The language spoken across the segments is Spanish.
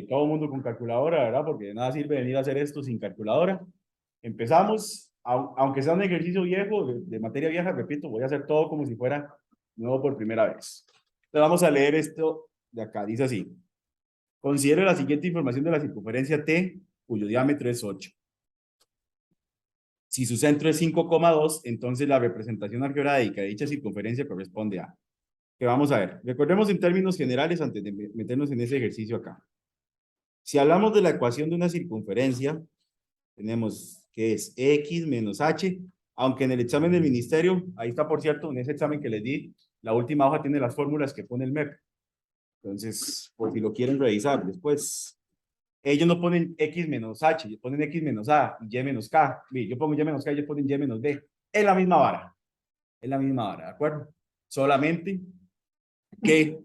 Todo el mundo con calculadora, ¿verdad? Porque de nada sirve venir a hacer esto sin calculadora. Empezamos, aunque sea un ejercicio viejo, de materia vieja, repito, voy a hacer todo como si fuera nuevo por primera vez. Entonces vamos a leer esto de acá, dice así. Considere la siguiente información de la circunferencia T, cuyo diámetro es 8. Si su centro es 5,2, entonces la representación algebraica de dicha circunferencia corresponde a... Que vamos a ver. Recordemos en términos generales antes de meternos en ese ejercicio acá. Si hablamos de la ecuación de una circunferencia, tenemos que es X menos H, aunque en el examen del ministerio, ahí está por cierto, en ese examen que les di, la última hoja tiene las fórmulas que pone el MEP. Entonces, por si lo quieren revisar después. Ellos no ponen X menos H, ponen X menos A y Y menos K. Yo pongo Y menos K y ellos ponen Y menos B. Es la misma vara. Es la misma vara, ¿de acuerdo? Solamente que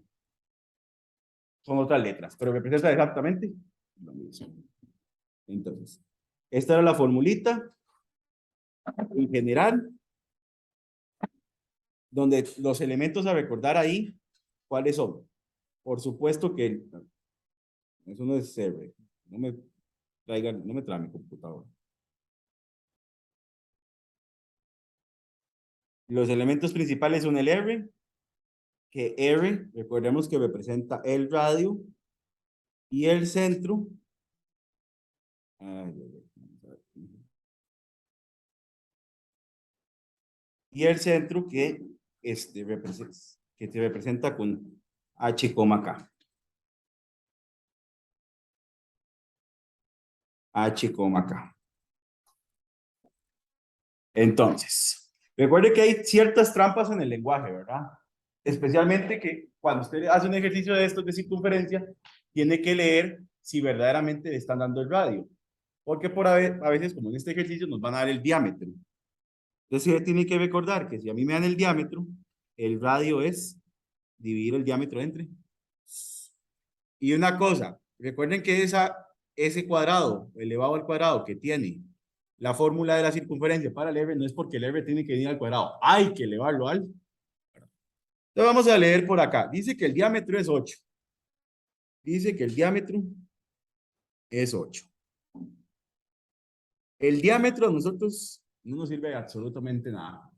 son otras letras, pero representa exactamente lo mismo. Entonces, esta era la formulita en general, donde los elementos a recordar ahí, ¿cuáles son? Por supuesto que eso no es R. No me traigan, no me trae mi computadora. Los elementos principales son el R, que R, recordemos que representa el radio y el centro. Y el centro que, que te representa con H, K. H, K. Entonces, recuerde que hay ciertas trampas en el lenguaje, ¿verdad? Especialmente que cuando usted hace un ejercicio de estos de circunferencia, tiene que leer si verdaderamente le están dando el radio. Porque a veces, como en este ejercicio, nos van a dar el diámetro. Entonces, usted tiene que recordar que si a mí me dan el diámetro, el radio es dividir el diámetro entre. Y una cosa, recuerden que ese cuadrado elevado al cuadrado que tiene la fórmula de la circunferencia para el R no es porque el R tiene que venir al cuadrado, hay que elevarlo al. Entonces vamos a leer por acá. Dice que el diámetro es 8. Dice que el diámetro es 8. El diámetro a nosotros no nos sirve absolutamente nada.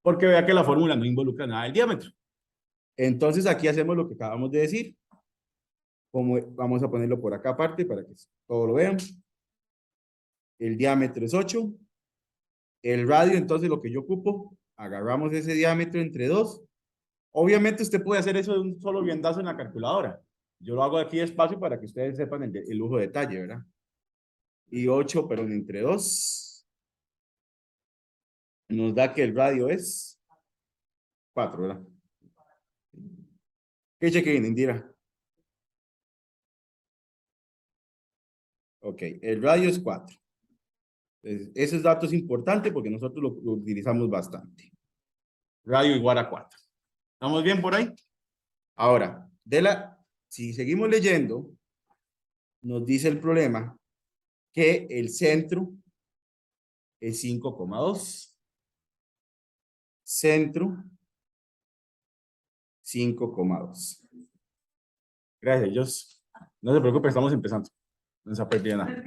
Porque vea que la fórmula no involucra nada del diámetro. Entonces aquí hacemos lo que acabamos de decir. Como vamos a ponerlo por acá aparte para que todo lo vean. El diámetro es 8. El radio, entonces lo que yo ocupo, agarramos ese diámetro entre 2. Obviamente usted puede hacer eso de un solo viendazo en la calculadora. Yo lo hago aquí despacio para que ustedes sepan el lujo de detalle, ¿verdad? Y 8, perdón, entre 2 nos da que el radio es 4, ¿verdad? ¿Qué chequen, Indira? Ok, el radio es 4. Entonces, ese dato es importante porque nosotros lo utilizamos bastante. Radio igual a 4. ¿Estamos bien por ahí? Ahora, si seguimos leyendo, nos dice el problema que el centro es 5,2. Centro 5,2. Gracias, Dios. No se preocupe, estamos empezando. No se ha perdido nada.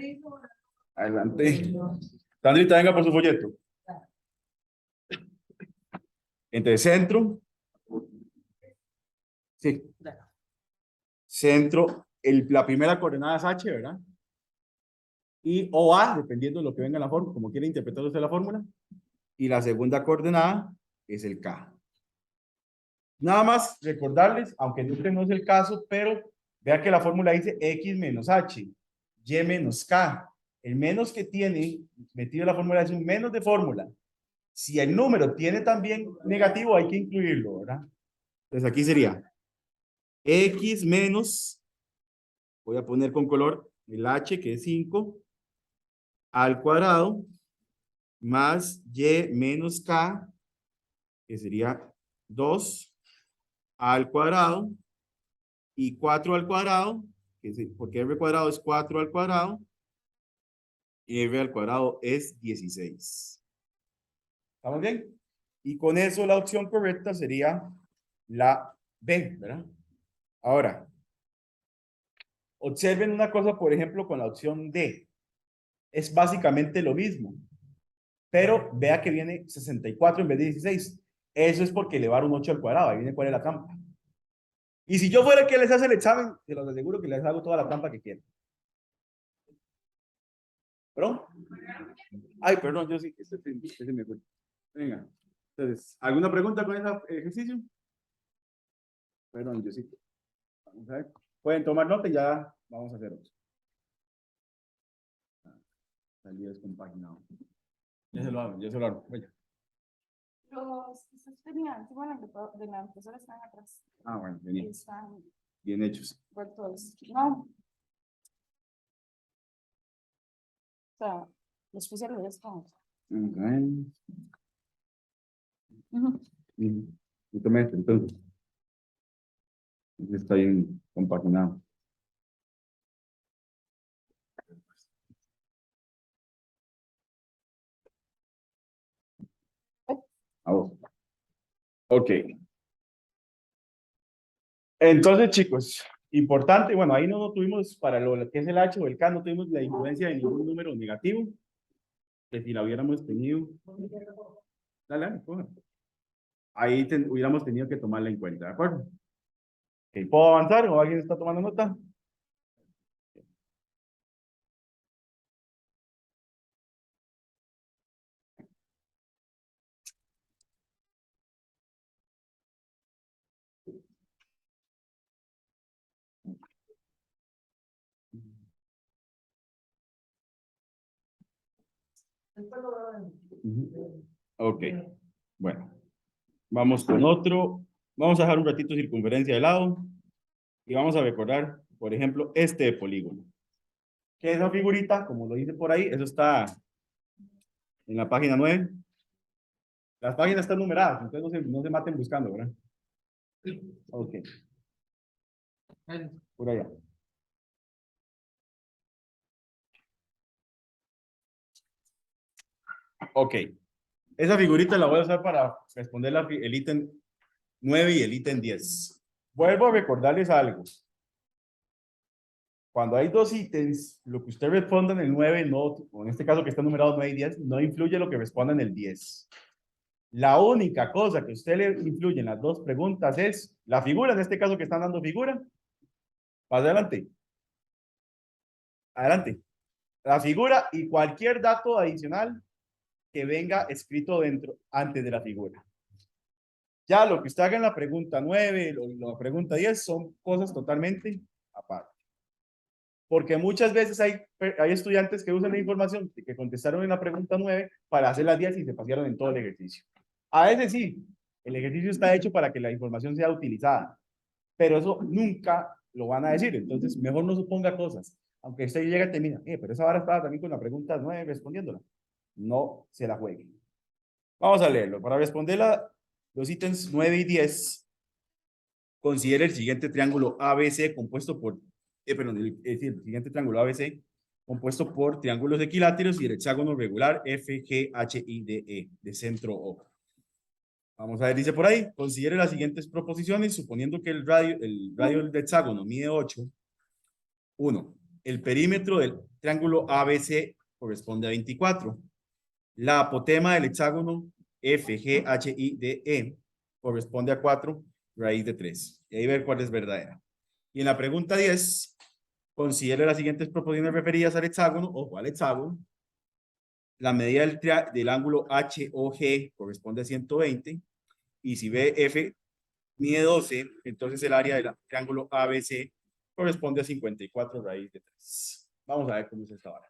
Adelante. Sandrita, venga por su folleto. Entre centro. Sí. Centro. La primera coordenada es H, ¿verdad? Y OA, dependiendo de lo que venga en la fórmula, como quiera interpretar usted la fórmula. Y la segunda coordenada es el K. Nada más recordarles, aunque este no es el caso, pero vea que la fórmula dice X menos H, Y menos K. El menos que tiene metido en la fórmula es un menos de fórmula. Si el número tiene también negativo, hay que incluirlo, ¿verdad? Entonces aquí sería X menos, voy a poner con color el H, que es 5, al cuadrado, más Y menos K, que sería 2, al cuadrado, y 4 al cuadrado, porque R cuadrado es 4 al cuadrado, y R al cuadrado es 16. ¿Estamos bien? Y con eso la opción correcta sería la B, ¿verdad? Ahora, Observen una cosa, por ejemplo, con la opción D. Es básicamente lo mismo, pero vea que viene 64 en vez de 16. Eso es porque elevar un 8 al cuadrado. Ahí viene cuál es la trampa. Y si yo fuera el que les hace el examen, se los aseguro que les hago toda la trampa que quieran. ¿Perdón? Ay, perdón, yo sí. Este me fue. Venga. Entonces, ¿alguna pregunta con ese ejercicio? Perdón, yo sí. Vamos a ver. Pueden tomar nota y ya vamos a hacer otro. Salí descompaginado. Ya se lo hago, ya se lo hago. Vaya. Los que se tenían de la impresora están atrás. Ah, bueno, bien. Están Bien hechos. vueltos. No. O sea, los puse al revés. Ok. Ujú. Y tomé este, entonces. Está bien compaginado. A vos. Ok. Entonces, chicos, importante, bueno, ahí no tuvimos, para lo que es el H o el K, no tuvimos la influencia de ningún número negativo, que si la hubiéramos tenido, dale, coja. Ahí hubiéramos tenido que tomarla en cuenta, ¿de acuerdo? Ok, ¿puedo avanzar o alguien está tomando nota? Ok, bueno, vamos con otro. Vamos a dejar un ratito circunferencia de lado y vamos a recordar, por ejemplo, este polígono. Que esa figurita, como lo dice por ahí, eso está en la página 9. Las páginas están numeradas, entonces no se maten buscando, ¿verdad? Ok. Por allá. Ok. Esa figurita la voy a usar para responder el ítem 9 y el ítem 10. Vuelvo a recordarles algo. Cuando hay dos ítems, lo que usted responda en el 9, no, o en este caso que está numerado 9 y 10, no influye lo que responda en el 10. La única cosa que usted le influye en las dos preguntas es la figura, en este caso que están dando figura. Pasa adelante. Adelante. La figura y cualquier dato adicional que venga escrito dentro, antes de la figura. Ya lo que usted haga en la pregunta 9 o la pregunta 10 son cosas totalmente aparte. Porque muchas veces hay estudiantes que usan la información que contestaron en la pregunta 9 para hacer las 10 y se pasaron en todo el ejercicio. A veces sí, el ejercicio está hecho para que la información sea utilizada, pero eso nunca lo van a decir. Entonces, mejor no suponga cosas. Aunque usted llegue y termina, pero esa vara estaba también con la pregunta 9 respondiéndola. No se la jueguen. Vamos a leerlo. Para responder los ítems 9 y 10, considere el siguiente triángulo ABC compuesto por, el siguiente triángulo ABC compuesto por triángulos equiláteros y el hexágono regular FGHIDE de centro O. Vamos a ver, dice por ahí, considere las siguientes proposiciones, suponiendo que el radio del hexágono mide 8. 1. El perímetro del triángulo ABC corresponde a 24. La apotema del hexágono FGHIDE corresponde a 4 raíz de 3. Y ahí ver cuál es verdadera. Y en la pregunta 10, considere las siguientes proposiciones referidas al hexágono, ojo al hexágono. La medida del ángulo HOG corresponde a 120. Y si BF mide 12, entonces el área del triángulo ABC corresponde a 54 raíz de 3. Vamos a ver cómo es esta hora.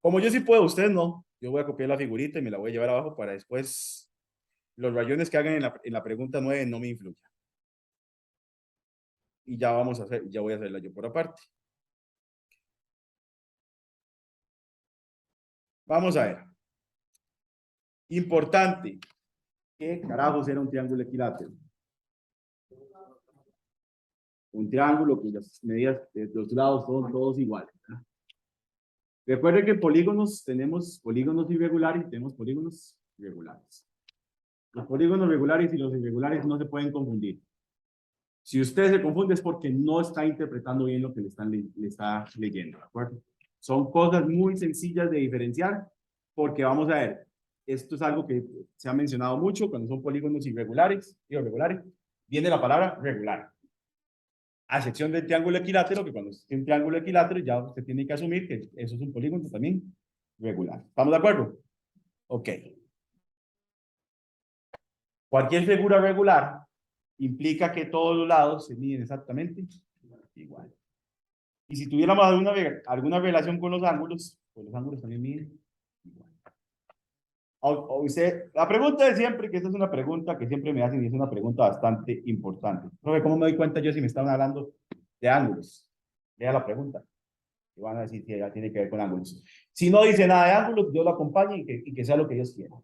Como yo sí puedo, ustedes no. Yo voy a copiar la figurita y me la voy a llevar abajo para después los rayones que hagan en la pregunta 9 no me influyan. Y ya vamos a hacer, ya voy a hacerla yo por aparte. Vamos a ver. Importante. ¿Qué carajos era un triángulo equilátero? Un triángulo cuyas medidas de los lados son todos iguales. Recuerden que en polígonos tenemos polígonos irregulares y tenemos polígonos regulares. Los polígonos regulares y los irregulares no se pueden confundir. Si usted se confunde es porque no está interpretando bien lo que le está leyendo, ¿de acuerdo? Son cosas muy sencillas de diferenciar, porque vamos a ver, esto es algo que se ha mencionado mucho cuando son polígonos irregulares, irregulares, viene la palabra regular. A excepción del triángulo equilátero, que cuando es un triángulo equilátero ya usted tiene que asumir que eso es un polígono también regular. ¿Estamos de acuerdo? Ok. Cualquier figura regular implica que todos los lados se miden exactamente igual. Y si tuviéramos alguna relación con los ángulos, pues los ángulos también miden igual. La pregunta de siempre, que esta es una pregunta que siempre me hacen y es una pregunta bastante importante. Profe, ¿cómo me doy cuenta yo si me estaban hablando de ángulos? Lea la pregunta. Y van a decir que ya tiene que ver con ángulos. Si no dice nada de ángulos, yo lo acompaño y que sea lo que Dios quiera.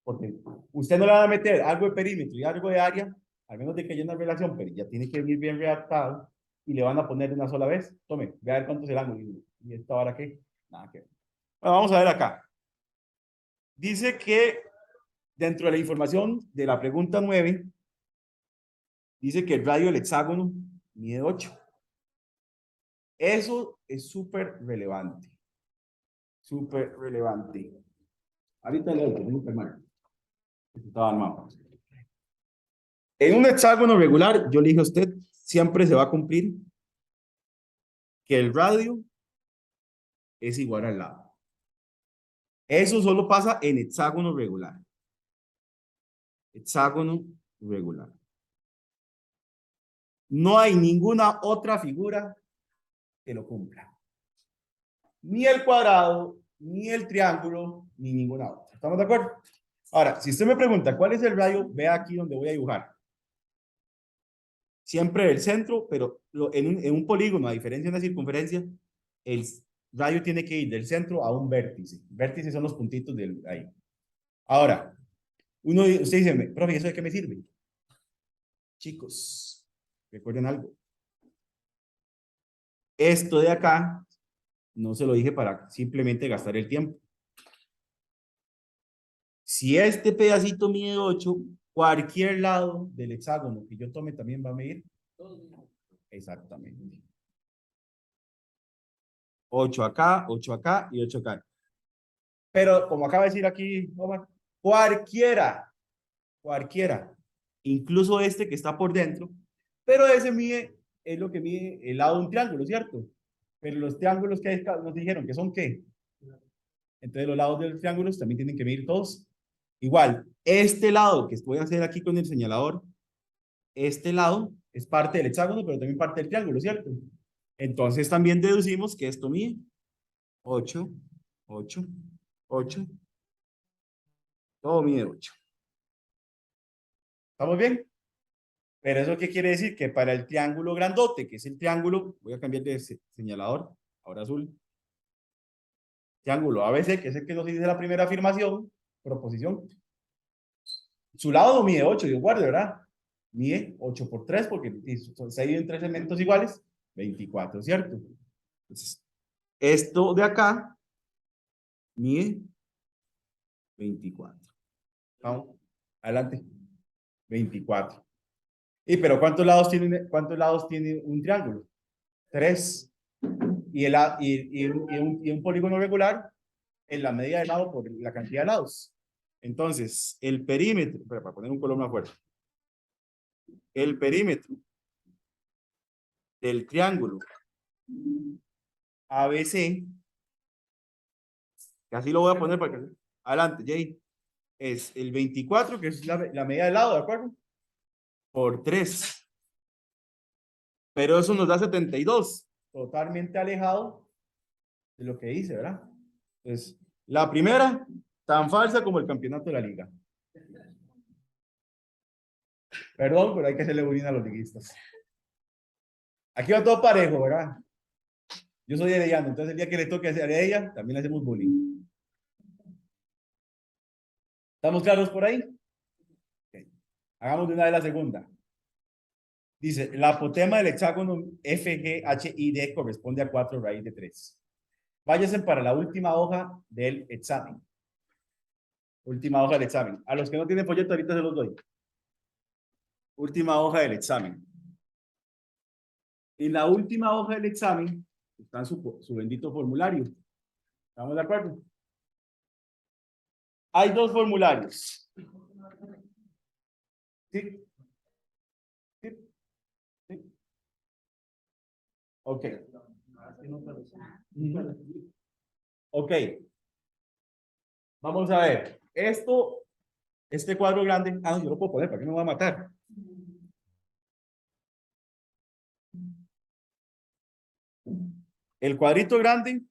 Porque usted no le va a meter algo de perímetro y algo de área, al menos de que haya una relación, pero ya tiene que venir bien redactado y le van a poner de una sola vez. Tome, ve a ver cuánto es el ángulo. ¿Y esta hora qué? Nada que ver. Bueno, vamos a ver acá. Dice que dentro de la información de la pregunta 9, dice que el radio del hexágono mide 8. Eso es súper relevante. Súper relevante. Ahorita leo, tengo que armar. Estaba armado. En un hexágono regular, yo le dije a usted, siempre se va a cumplir que el radio es igual al lado. Eso solo pasa en hexágono regular. Hexágono regular. No hay ninguna otra figura que lo cumpla. Ni el cuadrado, ni el triángulo, ni ninguna otra. ¿Estamos de acuerdo? Ahora, si usted me pregunta cuál es el radio, vea aquí donde voy a dibujar. Siempre el centro, pero en un polígono, a diferencia de una circunferencia, el radio tiene que ir del centro a un vértice. Vértices son los puntitos de ahí. Ahora, usted dice, profe, ¿eso de qué me sirve? Chicos, recuerden algo. Esto de acá, no se lo dije para simplemente gastar el tiempo. Si este pedacito mide 8, cualquier lado del hexágono que yo tome también va a medir. Exactamente. 8 acá y 8 acá. Pero como acaba de decir aquí, Omar, cualquiera, incluso este que está por dentro, pero ese mide, es lo que mide el lado de un triángulo, ¿cierto? Pero los triángulos que nos dijeron que son ¿qué? Entonces los lados de los triángulos también tienen que medir todos. Igual, este lado que voy a hacer aquí con el señalador, este lado es parte del hexágono, pero también parte del triángulo, ¿cierto? Entonces también deducimos que esto mide 8, 8, 8, todo mide 8. ¿Estamos bien? Pero eso qué quiere decir? Que para el triángulo grandote, que es el triángulo, voy a cambiar de señalador, ahora azul. Triángulo ABC, que es el que nos dice la primera afirmación, proposición. Su lado no mide 8, Dios guarde, ¿verdad? Mide 8 por 3, porque se divide en 3 elementos iguales, 24, ¿cierto? Entonces, esto de acá mide 24. Vamos, adelante. 24. Pero ¿cuántos lados tiene un triángulo? 3. Y un polígono regular en la medida de lado por la cantidad de lados. Entonces, el perímetro, para poner un color más fuerte, el perímetro del triángulo ABC, que así lo voy a poner para que, adelante, Jay, es el 24, que es la medida de lado, ¿de acuerdo? Por 3. Pero eso nos da 72, totalmente alejado de lo que dice, ¿verdad? Entonces, la primera, tan falsa como el campeonato de la liga. Perdón, pero hay que hacerle bullying a los liguistas. Aquí va todo parejo, ¿verdad? Yo soy herediano, entonces el día que le toque hacer a ella, también le hacemos bullying. ¿Estamos claros por ahí? Okay. Hagamos de una vez la segunda. Dice, la apotema del hexágono FGHID corresponde a 4 raíz de 3. Váyanse para la última hoja del examen. Última hoja del examen. A los que no tienen folleto, ahorita se los doy. Última hoja del examen. En la última hoja del examen está su bendito formulario. ¿Estamos de acuerdo? Hay dos formularios. ¿Sí? ¿Sí? ¿Sí? Ok. Ok. Vamos a ver. Este cuadro grande. Ah, no, yo lo puedo poner, ¿para qué me va a matar? El cuadrito grande,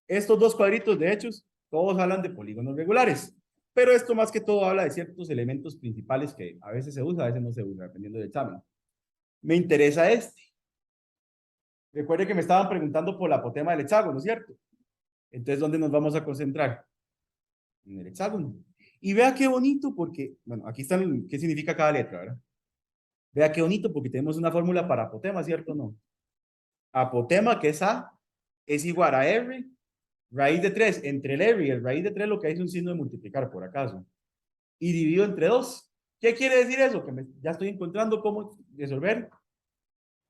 estos dos cuadritos, de hecho, todos hablan de polígonos regulares. Pero esto más que todo habla de ciertos elementos principales que a veces se usa, a veces no se usa, dependiendo del examen. Me interesa este. Recuerde que me estaban preguntando por la apotema del hexágono, ¿cierto? Entonces, ¿dónde nos vamos a concentrar? En el hexágono. Y vea qué bonito, porque, bueno, aquí está qué significa cada letra, ¿verdad? Vea qué bonito, porque tenemos una fórmula para apotema, ¿cierto o no? Apotema, que es A, es igual a R, raíz de 3. Entre el R y el raíz de 3 lo que hay es un signo de multiplicar, por acaso. Y dividido entre 2. ¿Qué quiere decir eso? Que ya estoy encontrando cómo resolver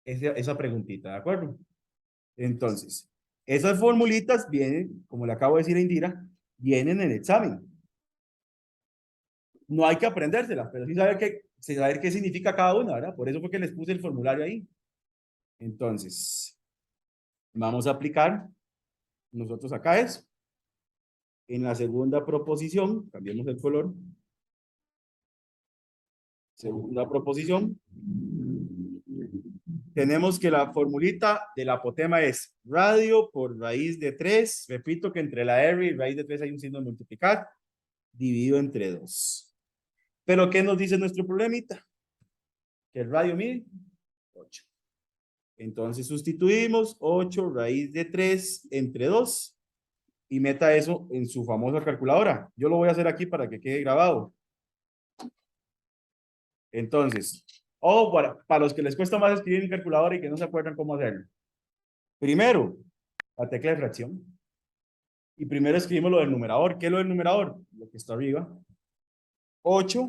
esa preguntita, ¿de acuerdo? Entonces, esas formulitas vienen, como le acabo de decir a Indira, vienen en el examen. No hay que aprendérselas, pero sí saber qué significa cada una, ¿verdad? Por eso fue que les puse el formulario ahí. Entonces, vamos a aplicar nosotros acá eso. En la segunda proposición, cambiemos el color. Segunda proposición, tenemos que la formulita del apotema es radio por raíz de 3. Repito que entre la R y raíz de 3 hay un signo de multiplicar, dividido entre 2. Pero ¿qué nos dice nuestro problemita? Que el radio mide 8. Entonces sustituimos 8 raíz de 3 entre 2 y meta eso en su famosa calculadora. Yo lo voy a hacer aquí para que quede grabado. Entonces, para los que les cuesta más escribir en calculadora y que no se acuerdan cómo hacerlo. Primero, la tecla de fracción. Y primero escribimos lo del numerador. ¿Qué es lo del numerador? Lo que está arriba. 8.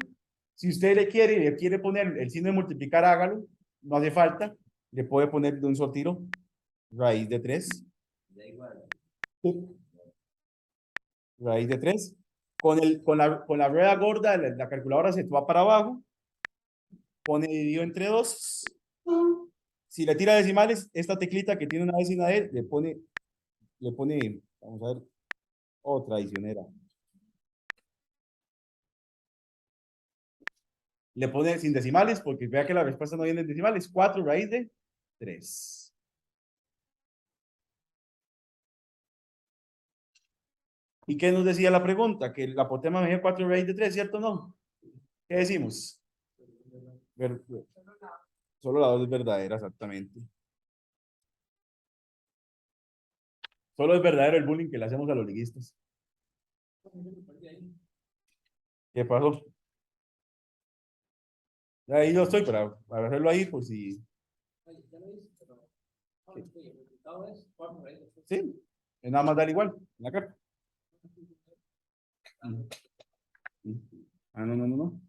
Si usted le quiere poner el signo de multiplicar, hágalo. No hace falta. Le puede poner de un solo tiro raíz de 3. Raíz de 3. Con la rueda gorda, la calculadora se va para abajo. Pone dividido entre 2. Si le tira decimales, esta teclita que tiene una vez y una D, le pone, vamos a ver, otra adicionera. Le pone sin decimales, porque vea que la respuesta no viene en decimales. 4 raíz de 3. ¿Y qué nos decía la pregunta? Que la apotema medía 4 raíz de 3, ¿cierto o no? ¿Qué decimos? Ver- Solo la 2 es verdadera, exactamente. Solo es verdadero el bullying que le hacemos a los liguistas. ¿Qué pasó? Ahí yo estoy para hacerlo ahí, por si. Sí, es nada más dar igual en la carta. Ah, no, no, no, no.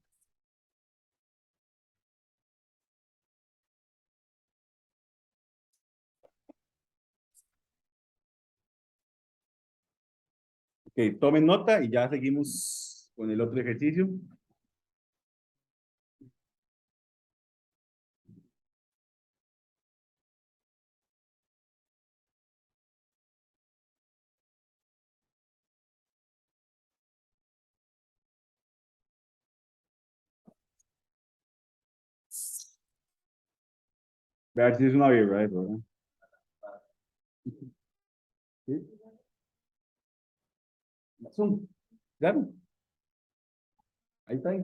Ok, tomen nota y ya seguimos con el otro ejercicio. A ver si es una birra eso, ¿verdad? ¿Sí? Zoom. Claro, ahí está. Ahí.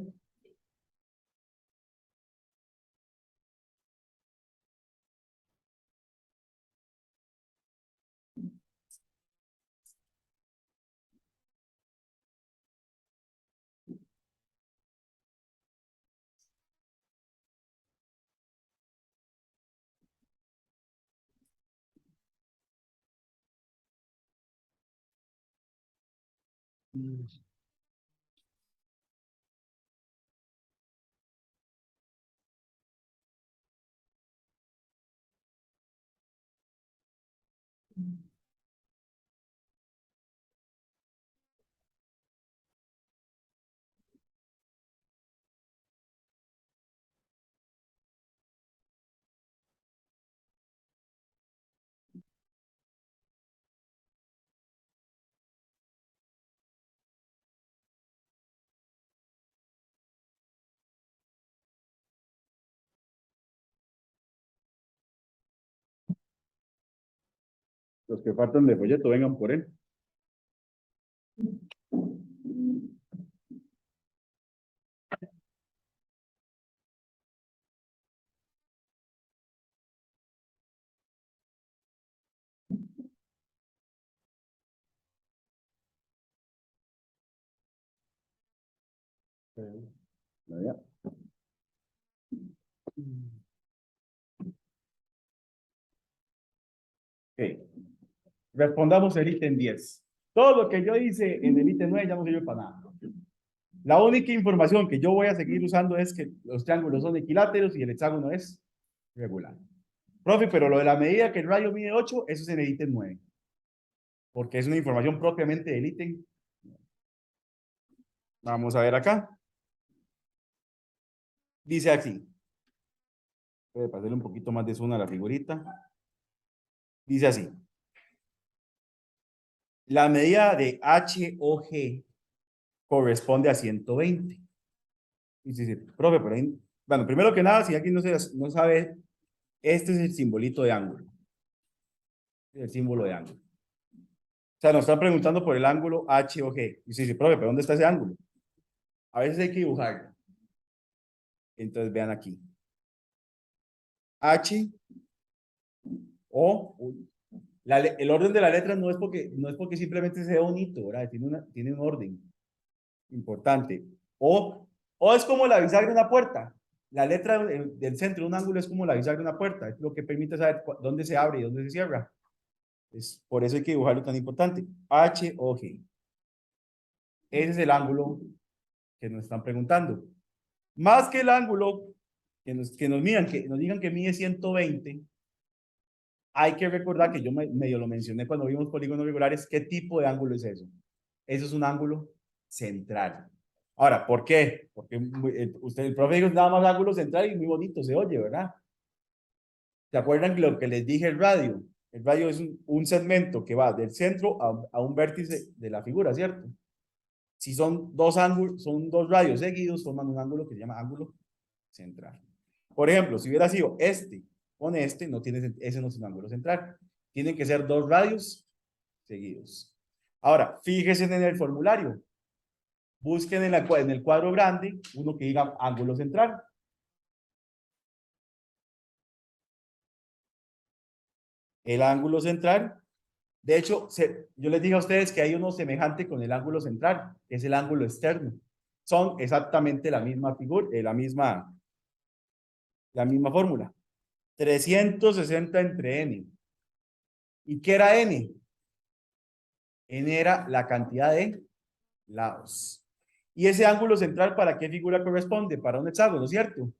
Los que faltan de folleto, vengan por él. Ya. Ok. Respondamos el ítem 10. Todo lo que yo hice en el ítem 9 ya no sirve para nada. La única información que yo voy a seguir usando es que los triángulos son equiláteros y el hexágono es regular. Profe, pero lo de la medida que el radio mide 8, eso es en el ítem 9. Porque es una información propiamente del ítem. Vamos a ver acá. Dice así. Puede pasarle un poquito más de zoom a la figurita. Dice así. La medida de HOG corresponde a 120. Y dice, profe, pero ahí, bueno, primero que nada, si alguien no sabe, este es el simbolito de ángulo. El símbolo de ángulo. O sea, nos están preguntando por el ángulo HOG. Y dice, profe, pero ¿dónde está ese ángulo? A veces hay que dibujarlo. Entonces vean aquí. H, O, el orden de las letras no es porque simplemente sea bonito, ¿verdad? Tiene un orden importante. O es como la bisagra de una puerta. La letra del centro de un ángulo es como la bisagra de una puerta. Es lo que permite saber dónde se abre y dónde se cierra. Por eso hay que dibujarlo tan importante. H o G. Ese es el ángulo que nos están preguntando. Más que el ángulo que nos digan que mide 120, hay que recordar que yo medio lo mencioné cuando vimos polígonos regulares. ¿Qué tipo de ángulo es eso? Eso es un ángulo central. Ahora, ¿por qué? Porque el profe dijo nada más ángulo central y muy bonito se oye, ¿verdad? ¿Se acuerdan lo que les dije el radio? El radio es un segmento que va del centro a un vértice de la figura, ¿cierto? Si son dos ángulos, son dos radios seguidos, forman un ángulo que se llama ángulo central. Por ejemplo, si hubiera sido este con este, ese no es un ángulo central. Tienen que ser dos radios seguidos. Ahora, fíjense en el formulario. Busquen en el cuadro grande uno que diga ángulo central. El ángulo central. De hecho, yo les dije a ustedes que hay uno semejante con el ángulo central, que es el ángulo externo. Son exactamente la misma figura, la misma fórmula. 360 entre n. ¿Y qué era n? N era la cantidad de lados. ¿Y ese ángulo central para qué figura corresponde? Para un hexágono, ¿cierto?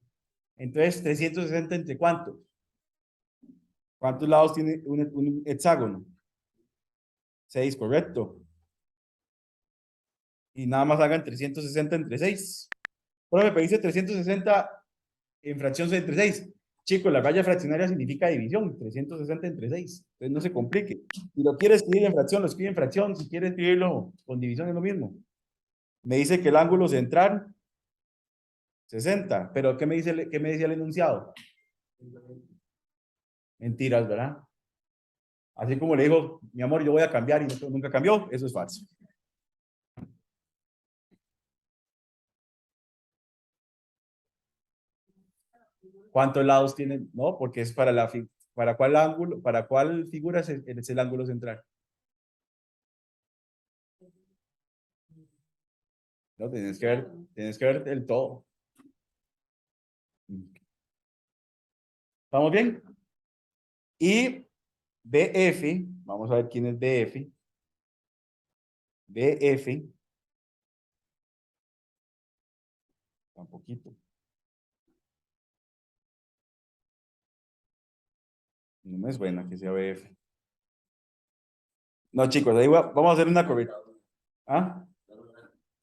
Entonces, 360 entre ¿cuántos? ¿Cuántos lados tiene un hexágono? 6, correcto. Y nada más hagan 360 entre 6. Bueno, me pediste 360 en fracción entre 6. Chicos, la raya fraccionaria significa división, 360 entre 6. Entonces no se complique. Si lo quiere escribir en fracción, lo escribe en fracción. Si quiere escribirlo con división es lo mismo. Me dice que el ángulo central, 60. Pero ¿qué me dice el enunciado? Mentiras, ¿verdad? Así como le dijo, mi amor, yo voy a cambiar y nunca cambió, eso es falso. ¿Cuántos lados tiene? No, porque es ¿para cuál ángulo, para cuál figura es el ángulo central? No, tienes que ver el todo. ¿Estamos bien? Y BF, vamos a ver quién es BF. BF, un poquito. No me suena que sea BF. No, chicos, vamos a hacer una correcta. ¿Ah?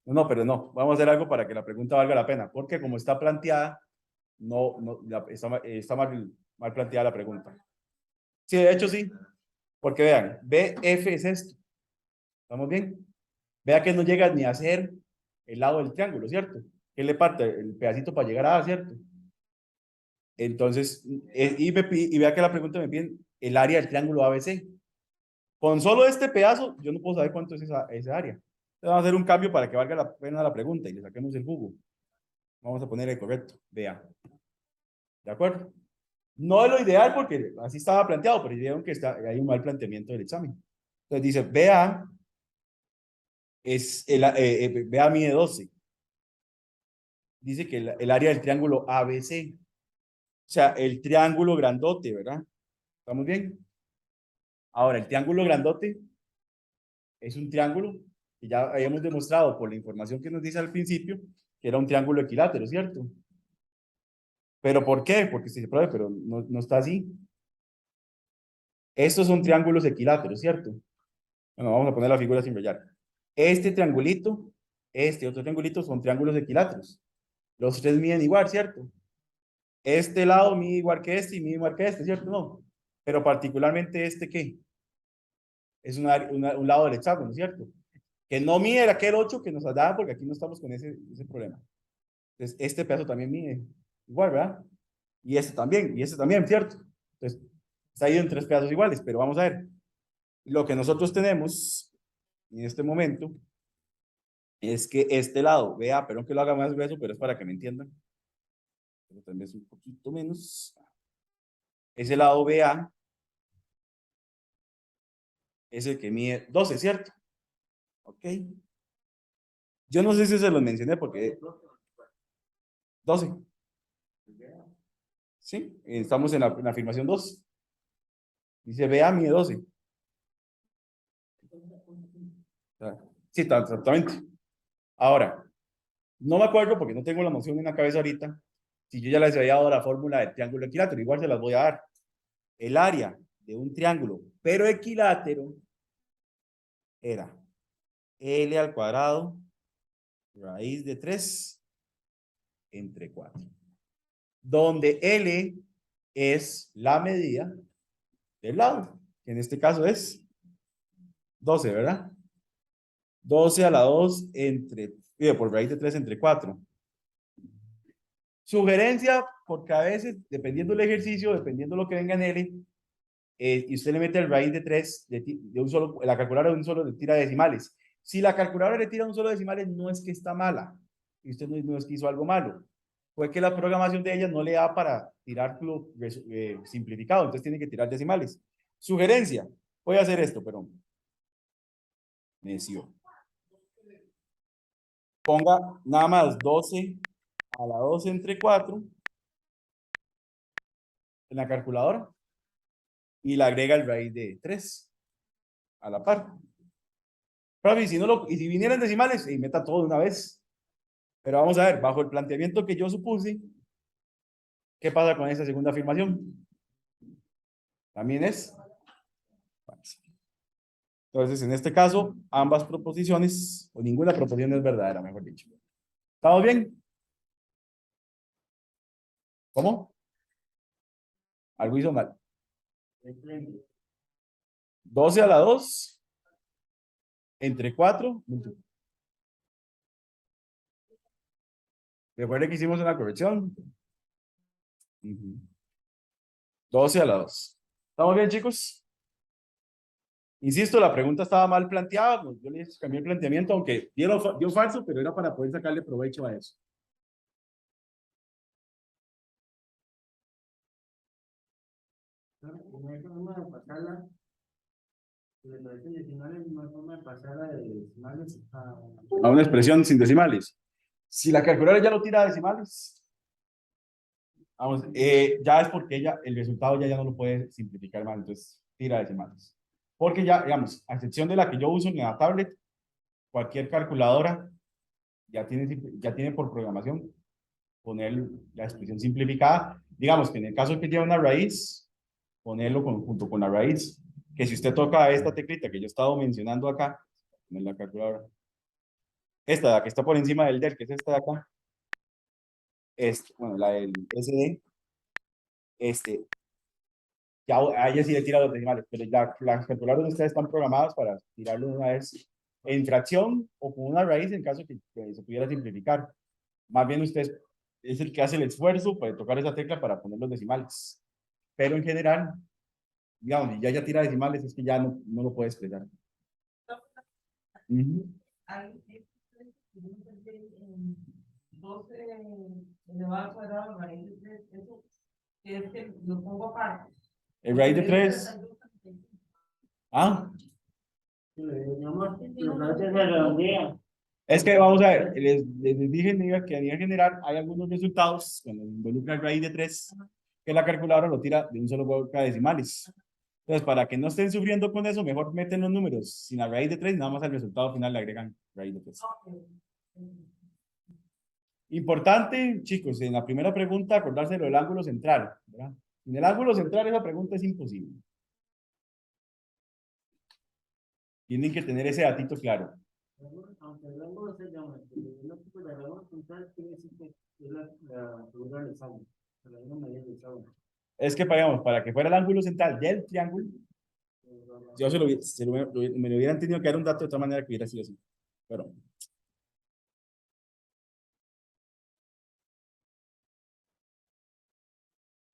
No, pero no, vamos a hacer algo para que la pregunta valga la pena, porque como está planteada, está mal planteada la pregunta. Sí, de hecho sí, porque vean, BF es esto, ¿estamos bien? Vea que no llega ni a ser el lado del triángulo, ¿cierto? ¿Qué le parte? El pedacito para llegar a A, ¿cierto? Entonces, y vea que la pregunta me pide el área del triángulo ABC. Con solo este pedazo, yo no puedo saber cuánto es esa área. Entonces, vamos a hacer un cambio para que valga la pena la pregunta y le saquemos el jugo. Vamos a poner el correcto, vea. ¿De acuerdo? No es lo ideal porque así estaba planteado, pero dijeron que hay un mal planteamiento del examen. Entonces dice, BA mide 12. Dice que el área del triángulo ABC. O sea, el triángulo grandote, ¿verdad? ¿Estamos bien? Ahora, el triángulo grandote es un triángulo que ya habíamos demostrado por la información que nos dice al principio que era un triángulo equilátero, ¿cierto? ¿Pero por qué? Porque se pruebe, pero no está así. Estos son triángulos equiláteros, ¿cierto? Bueno, vamos a poner la figura sin rayar. Este triangulito, este otro triangulito son triángulos equiláteros. Los tres miden igual, ¿cierto? Este lado mide igual que este y mide igual que este, ¿cierto? No. Pero particularmente este, ¿qué? Es un lado del hexágono, ¿cierto? Que no mide aquel 8 que nos daba porque aquí no estamos con ese problema. Entonces, este pedazo también mide igual, ¿verdad? Y este también, ¿cierto? Entonces, está ahí en tres pedazos iguales, pero vamos a ver. Lo que nosotros tenemos en este momento es que este lado, vea, perdón que lo haga más grueso, pero es para que me entiendan. Pero tal vez un poquito menos. Ese lado BA es el que mide 12, ¿cierto? Ok. Yo no sé si se los mencioné porque 12. Sí, estamos en la afirmación 2. Dice BA mide 12. Sí, exactamente. Ahora, no me acuerdo porque no tengo la noción en la cabeza ahorita. Si yo ya les había dado la fórmula del triángulo equilátero, igual se las voy a dar. El área de un triángulo pero equilátero era L al cuadrado raíz de 3 entre 4. Donde L es la medida del lado, que en este caso es 12, ¿verdad? 12 a la 2 por raíz de 3 entre 4. Sugerencia, porque a veces, dependiendo del ejercicio, dependiendo de lo que venga en L, y usted le mete el raíz de 3 de un solo, la calculadora de un solo le tira decimales. Si la calculadora le tira un solo decimales, no es que está mala, y usted no es que hizo algo malo, fue que la programación de ella no le da para tirarlo simplificado, entonces tiene que tirar decimales. Sugerencia, voy a hacer esto, pero necio. Ponga nada más 12 a la 2 entre 4 en la calculadora y le agrega el raíz de 3 a la par. Profe, y si vinieran decimales, y meta todo de una vez. Pero vamos a ver, bajo el planteamiento que yo supuse, ¿qué pasa con esa segunda afirmación? También es falsa. Entonces, en este caso, ambas proposiciones, o ninguna proposición es verdadera, mejor dicho. ¿Estamos bien? ¿Cómo? Algo hizo mal. 12 a la 2 entre 4. Recuerden que hicimos una corrección. 12 a la 2. ¿Estamos bien, chicos? Insisto, la pregunta estaba mal planteada. Pues yo le cambié el planteamiento, aunque dio falso, pero era para poder sacarle provecho a eso. No hay forma de pasarla, si le parecen decimales, no hay forma de pasarla de decimales A una expresión sin decimales. Si la calculadora ya lo tira a decimales, vamos, ya es porque el resultado ya no lo puede simplificar más, entonces tira a decimales. Porque ya, digamos, a excepción de la que yo uso en la tablet, cualquier calculadora ya tiene por programación poner la expresión simplificada. Digamos que en el caso que lleva una raíz, ponerlo junto con la raíz. que si usted toca esta teclita que yo he estado mencionando acá, en la calculadora, esta la que está por encima del, que es esta de acá, bueno, la del SD, ya a ella sí le tira los decimales, pero las calculadoras de ustedes están programadas para tirarlo una vez en fracción o con una raíz en caso que se pudiera simplificar. Más bien usted es el que hace el esfuerzo para tocar esa tecla para poner los decimales. Pero en general, digamos, si ya tira decimales, es que ya no lo puede expresar. Ujú. 12 elevado al cuadrado, raíz de 3, eso es que lo pongo aparte. El raíz de 3. Ah, es que vamos a ver, les dije que a nivel general hay algunos resultados cuando involucra el raíz de 3 que la calculadora lo tira de un solo golpe a decimales. Entonces, para que no estén sufriendo con eso, mejor meten los números sin la raíz de 3 y nada más al resultado final le agregan raíz de 3. Importante, chicos, en la primera pregunta acordarse del ángulo central, ¿verdad? En el ángulo central esa pregunta es imposible. Tienen que tener ese datito claro. Aunque el ángulo se llama, el ángulo central quiere decir que es la figura del ángulo, la misma medida del ángulo. Es que, para que fuera el ángulo central del triángulo, yo me lo hubieran tenido que dar un dato de otra manera que hubiera sido así. Pero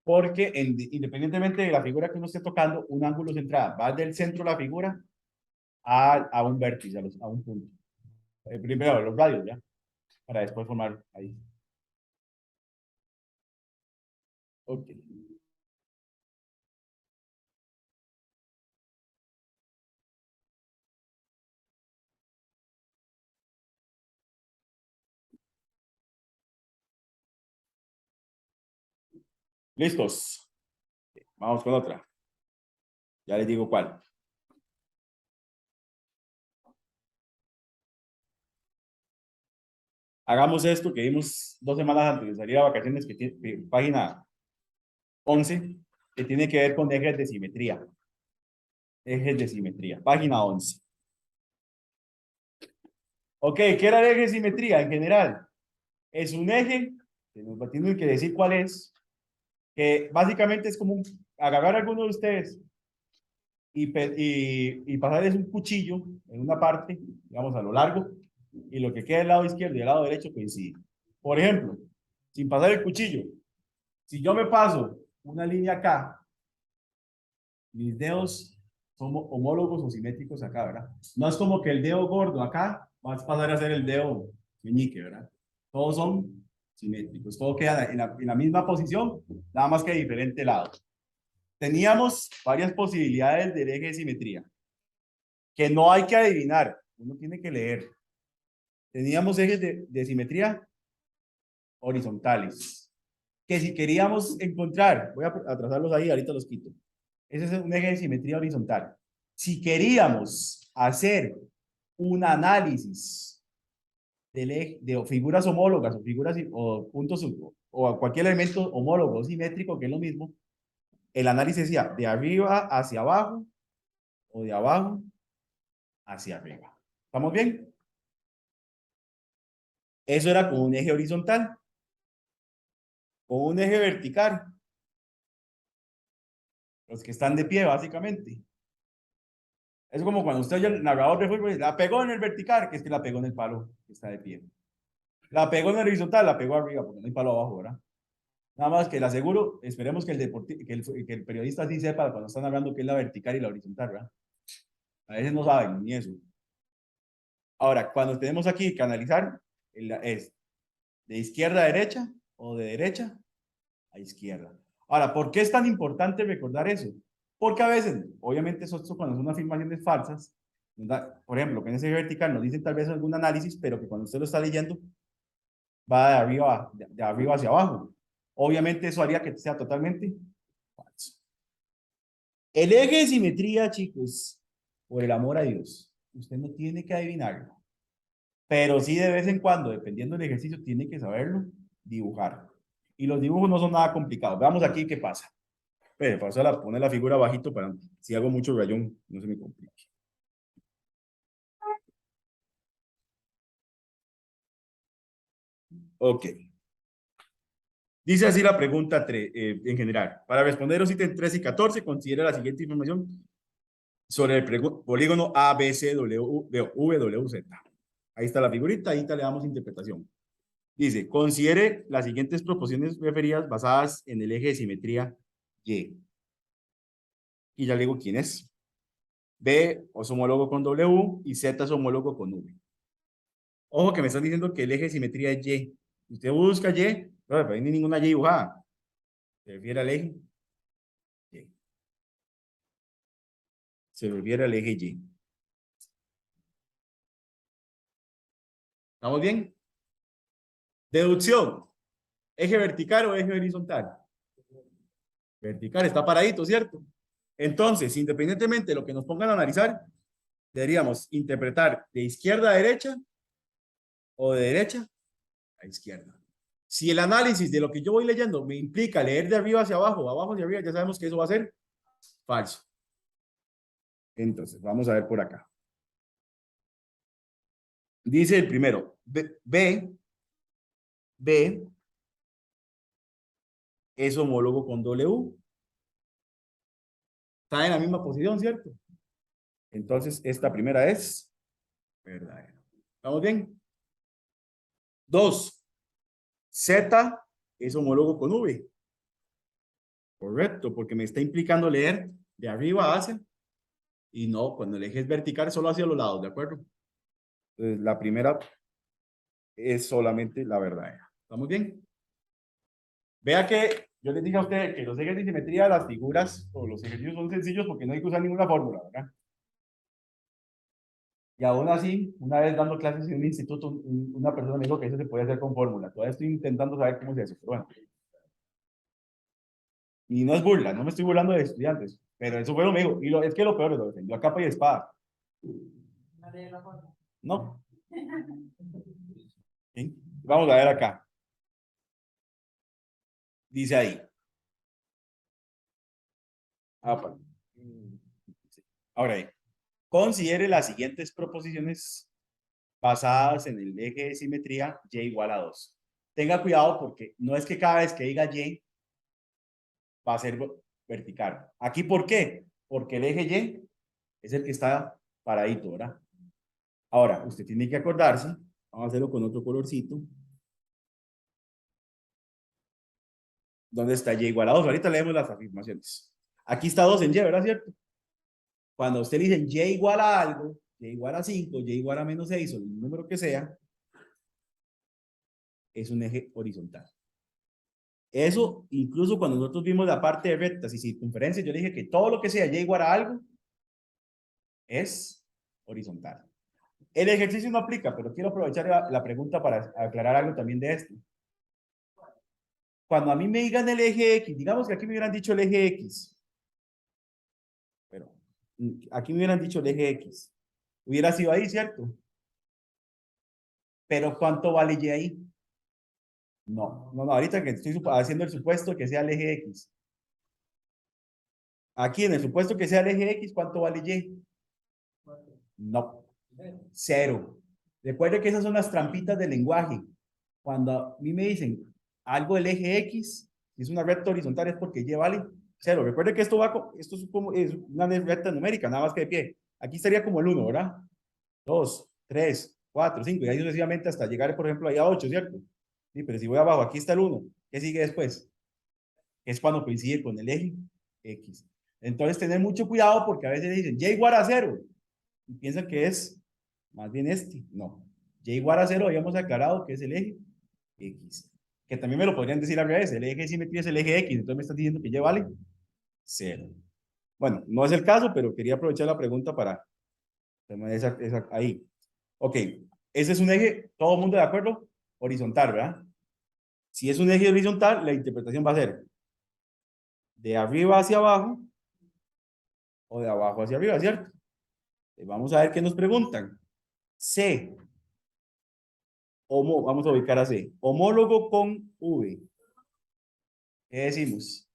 porque independientemente de la figura que uno esté tocando, un ángulo central va del centro de la figura a un vértice, a un punto. Primero los radios, ¿ya? Para después formar ahí. Ok. ¿Listos? Vamos con otra. Ya les digo cuál. Hagamos esto que vimos 2 semanas antes de salir a vacaciones, que tiene página 11, que tiene que ver con ejes de simetría. Ejes de simetría, página 11. Ok, ¿qué era el eje de simetría en general? Es un eje, que nos tienen que decir cuál es, que básicamente es como agarrar a alguno de ustedes y pasarles un cuchillo en una parte, digamos a lo largo, y lo que queda del lado izquierdo y del lado derecho coincide. Por ejemplo, sin pasar el cuchillo, si yo me paso una línea acá, mis dedos son homólogos o simétricos acá, ¿verdad? No es como que el dedo gordo acá va a pasar a ser el dedo meñique, ¿verdad? Todos son simétricos, todo queda en la misma posición, nada más que de diferente lado. Teníamos varias posibilidades del eje de simetría, que no hay que adivinar, uno tiene que leer. Teníamos ejes de simetría horizontales, que si queríamos encontrar, voy a trazarlos ahí, ahorita los quito. Ese es un eje de simetría horizontal. Si queríamos hacer un análisis de figuras homólogas o figuras o puntos o cualquier elemento homólogo o simétrico, que es lo mismo, el análisis decía de arriba hacia abajo o de abajo hacia arriba. ¿Estamos bien? Eso era con un eje horizontal. Con un eje vertical. Los que están de pie, básicamente. Es como cuando usted oye el narrador de fútbol, la pegó en el vertical, que es que la pegó en el palo que está de pie. La pegó en el horizontal, la pegó arriba, porque no hay palo abajo, ¿verdad? Nada más que le aseguro, esperemos que el periodista sí sepa cuando están hablando que es la vertical y la horizontal, ¿verdad? A veces no saben ni eso. Ahora, cuando tenemos aquí que analizar, es de izquierda a derecha o de derecha a izquierda. Ahora, ¿por qué es tan importante recordar eso? Porque a veces, obviamente, eso cuando son afirmaciones falsas, por ejemplo, que en ese vertical nos dicen tal vez algún análisis, pero que cuando usted lo está leyendo, va de arriba hacia abajo. Obviamente eso haría que sea totalmente falso. El eje de simetría, chicos, por el amor a Dios, usted no tiene que adivinarlo, pero sí de vez en cuando, dependiendo del ejercicio, tiene que saberlo dibujar. Y los dibujos no son nada complicados. Veamos aquí qué pasa. Paso a poner la figura bajito para si hago mucho rayón, no se me complique. Ok. Dice así la pregunta en general. Para responder los ítems 3 y 14, considera la siguiente información sobre el polígono ABCWZ. Ahí está la figurita, ahí le damos interpretación. Dice, considere las siguientes proporciones referidas basadas en el eje de simetría Y. Y ya le digo quién es. B es homólogo con W y Z es homólogo con V. Ojo que me están diciendo que el eje de simetría es Y. Usted busca Y, pero no hay ninguna Y dibujada. Se refiere al eje Y. Se refiere al eje Y. ¿Estamos bien? Deducción. ¿Eje vertical o eje horizontal? Vertical, está paradito, ¿cierto? Entonces, independientemente de lo que nos pongan a analizar, deberíamos interpretar de izquierda a derecha o de derecha a izquierda. Si el análisis de lo que yo voy leyendo me implica leer de arriba hacia abajo, abajo hacia arriba, ya sabemos que eso va a ser falso. Entonces, vamos a ver por acá. Dice el primero, B es homólogo con W. Está en la misma posición, ¿cierto? Entonces, esta primera es verdadera. ¿Estamos bien? 2. Z es homólogo con V. Correcto, porque me está implicando leer de arriba hacia y no, cuando el eje es vertical, solo hacia los lados, ¿de acuerdo? Entonces, la primera es solamente la verdadera. ¿Estamos bien? Vea que yo les dije a ustedes que los ejes de simetría, las figuras o los ejercicios son sencillos porque no hay que usar ninguna fórmula, ¿verdad? Y aún así, una vez dando clases en un instituto, una persona me dijo que eso se puede hacer con fórmula. Todavía estoy intentando saber cómo es eso, pero bueno. Y no es burla, no me estoy burlando de estudiantes, pero eso fue lo mío. Y es que lo peor es lo defendió a capa y espada. No. ¿Sí? Vamos a ver acá. Dice ahí. Ahora ahí. Considere las siguientes proposiciones basadas en el eje de simetría Y igual a 2. Tenga cuidado porque no es que cada vez que diga Y va a ser vertical. ¿Aquí por qué? Porque el eje Y es el que está paradito, ¿verdad? Ahora, usted tiene que acordarse, vamos a hacerlo con otro colorcito. ¿Dónde está Y igual a 2? Ahorita leemos las afirmaciones. Aquí está 2 en Y, ¿verdad? ¿Cierto? Cuando usted le dicen Y igual a algo, Y igual a 5, Y igual a menos 6 o el número que sea, es un eje horizontal. Eso, incluso cuando nosotros vimos la parte de rectas y circunferencias, yo dije que todo lo que sea Y igual a algo es horizontal. El ejercicio no aplica, pero quiero aprovechar la pregunta para aclarar algo también de esto. Cuando a mí me digan el eje X, digamos que aquí me hubieran dicho el eje X, pero aquí me hubieran dicho el eje X, hubiera sido ahí, ¿cierto? Pero ¿cuánto vale Y ahí? No, ahorita que estoy haciendo el supuesto que sea el eje X. Aquí en el supuesto que sea el eje X, ¿cuánto vale Y? No, 0. Recuerde que esas son las trampitas del lenguaje. Cuando a mí me dicen algo del eje X, si es una recta horizontal es porque Y vale 0. Recuerde que esto es como es una recta numérica, nada más que de pie. Aquí estaría como el 1, ¿verdad? 2, 3, 4, 5, y ahí sucesivamente hasta llegar, por ejemplo, ahí a 8, ¿cierto? Sí, pero si voy abajo, aquí está el 1. ¿Qué sigue después? Es cuando coincide con el eje X. Entonces, tener mucho cuidado porque a veces dicen Y igual a 0 y piensan que es más bien este. No. Y igual a 0 habíamos aclarado que es el eje X. Que también me lo podrían decir al revés. El eje de simetría es el eje X. Entonces me están diciendo que Y vale 0. Bueno, no es el caso, pero quería aprovechar la pregunta para ahí. Ok. Ese es un eje, todo el mundo de acuerdo, horizontal, ¿verdad? Si es un eje horizontal, la interpretación va a ser de arriba hacia abajo o de abajo hacia arriba, ¿cierto? Vamos a ver qué nos preguntan. C. Vamos a ubicar a C. Homólogo con V. ¿Qué decimos?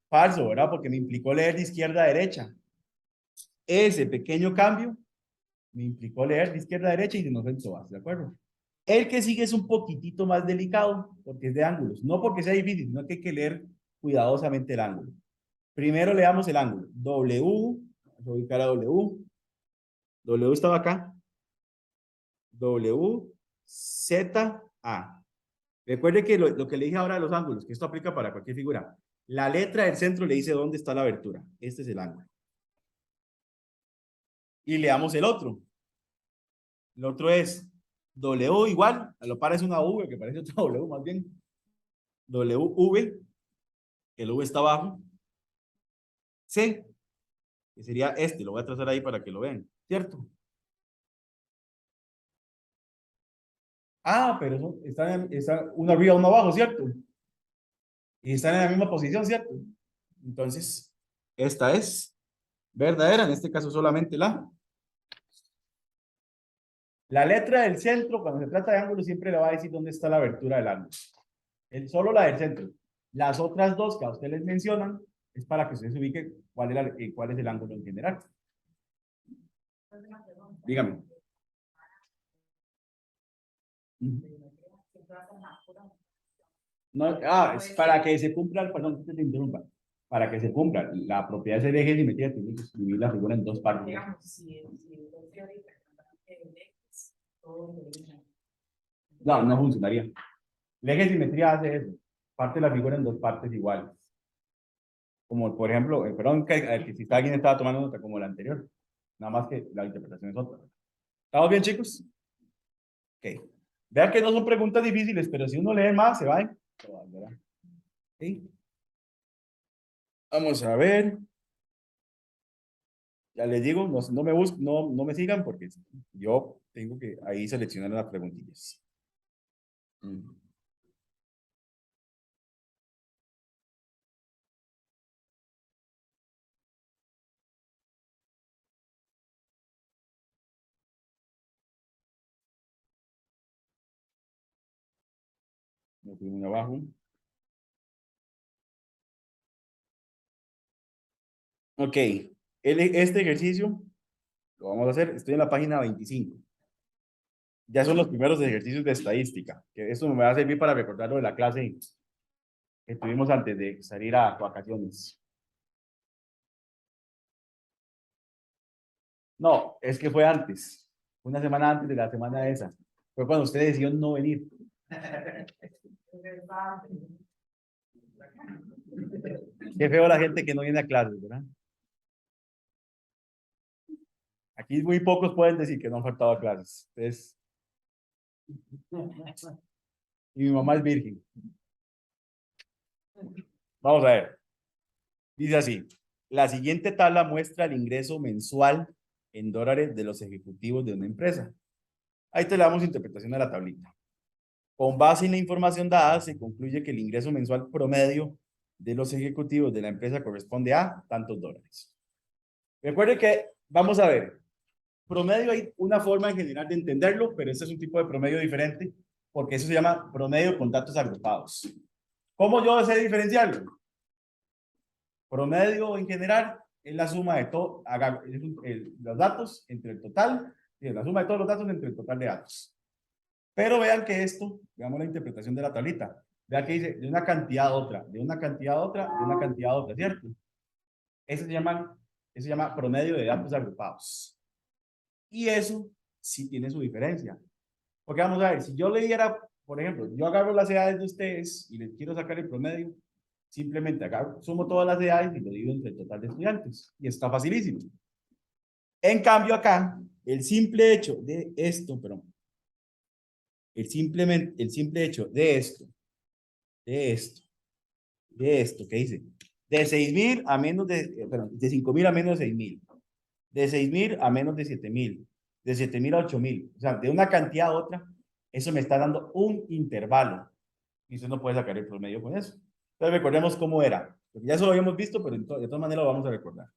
Falso, ¿verdad? Porque me implicó leer de izquierda a derecha. Ese pequeño cambio me implicó leer de izquierda a derecha y de no psoas, ¿de acuerdo? El que sigue es un poquitito más delicado porque es de ángulos. No porque sea difícil, sino que hay que leer cuidadosamente el ángulo. Primero leamos el ángulo. W, voy a ubicar a W. W estaba acá. W, Z, A. Recuerde que lo que le dije ahora de los ángulos, que esto aplica para cualquier figura. La letra del centro le dice dónde está la abertura. Este es el ángulo. Y leamos el otro. El otro es W igual, lo parece una V, que parece otra W más bien. WV, el V está abajo. C, que sería este, lo voy a trazar ahí para que lo vean, ¿cierto? Ah, pero están uno arriba, uno abajo, ¿cierto? Y están en la misma posición, ¿cierto? Entonces, esta es verdadera, en este caso solamente la. La letra del centro, cuando se trata de ángulo, siempre le va a decir dónde está la abertura del ángulo. Solo la del centro. Las otras dos que a usted les mencionan es para que usted se ubique cuál es el ángulo en general. Dígame. No, es para que se cumpla, perdón, que te interrumpa. Para que se cumpla la propiedad del eje de simetría, tiene que escribir la figura en dos partes. Digamos, si teórica, el X, todo No, no funcionaría. El eje de simetría hace eso. Parte la figura en dos partes iguales. Como por ejemplo, perdón, que si alguien estaba tomando nota como la anterior. Nada más que la interpretación es otra. ¿Estamos bien, chicos? Ok. Vean que no son preguntas difíciles, pero si uno lee más, se va. ¿Sí? Vamos a ver. Ya les digo, no me sigan porque yo tengo que ahí seleccionar las preguntillas. Me fui muy abajo. Ok. Este ejercicio lo vamos a hacer. Estoy en la página 25. Ya son los primeros ejercicios de estadística. Que esto me va a servir para recordar lo de la clase que tuvimos antes de salir a vacaciones. No, es que fue antes. Una semana antes de la semana esa. Fue cuando usted decidió no venir. Qué feo la gente que no viene a clases, ¿verdad? Aquí muy pocos pueden decir que no han faltado a clases. Entonces, y mi mamá es virgen. Vamos a ver. Dice así. La siguiente tabla muestra el ingreso mensual en dólares de los ejecutivos de una empresa. Ahí te le damos interpretación a la tablita. Con base en la información dada, se concluye que el ingreso mensual promedio de los ejecutivos de la empresa corresponde a tantos dólares. Recuerde que, vamos a ver, promedio hay una forma en general de entenderlo, pero este es un tipo de promedio diferente, porque eso se llama promedio con datos agrupados. ¿Cómo yo sé diferenciarlo? Promedio en general es la suma de todo, los datos entre el total, y la suma de todos los datos entre el total de datos. Pero vean que esto, veamos la interpretación de la tablita. Vean que dice de una cantidad a otra, de una cantidad a otra, de una cantidad a otra, ¿cierto? Eso se llama promedio de datos agrupados. Y eso sí tiene su diferencia. Porque vamos a ver, si yo le diera, por ejemplo, yo agarro las edades de ustedes y les quiero sacar el promedio, simplemente agarro, sumo todas las edades y lo divido entre el total de estudiantes. Y está facilísimo. En cambio acá, el simple hecho de esto, perdón, el simple hecho de esto, ¿qué dice? De 6,000 a menos de 5,000 a menos de 6,000, de 6,000 a menos de 7,000, de 7,000 a 8,000, o sea, de una cantidad a otra, eso me está dando un intervalo. Y usted no puede sacar el promedio con eso. Entonces recordemos cómo era, porque ya eso lo habíamos visto, pero de todas maneras lo vamos a recordar.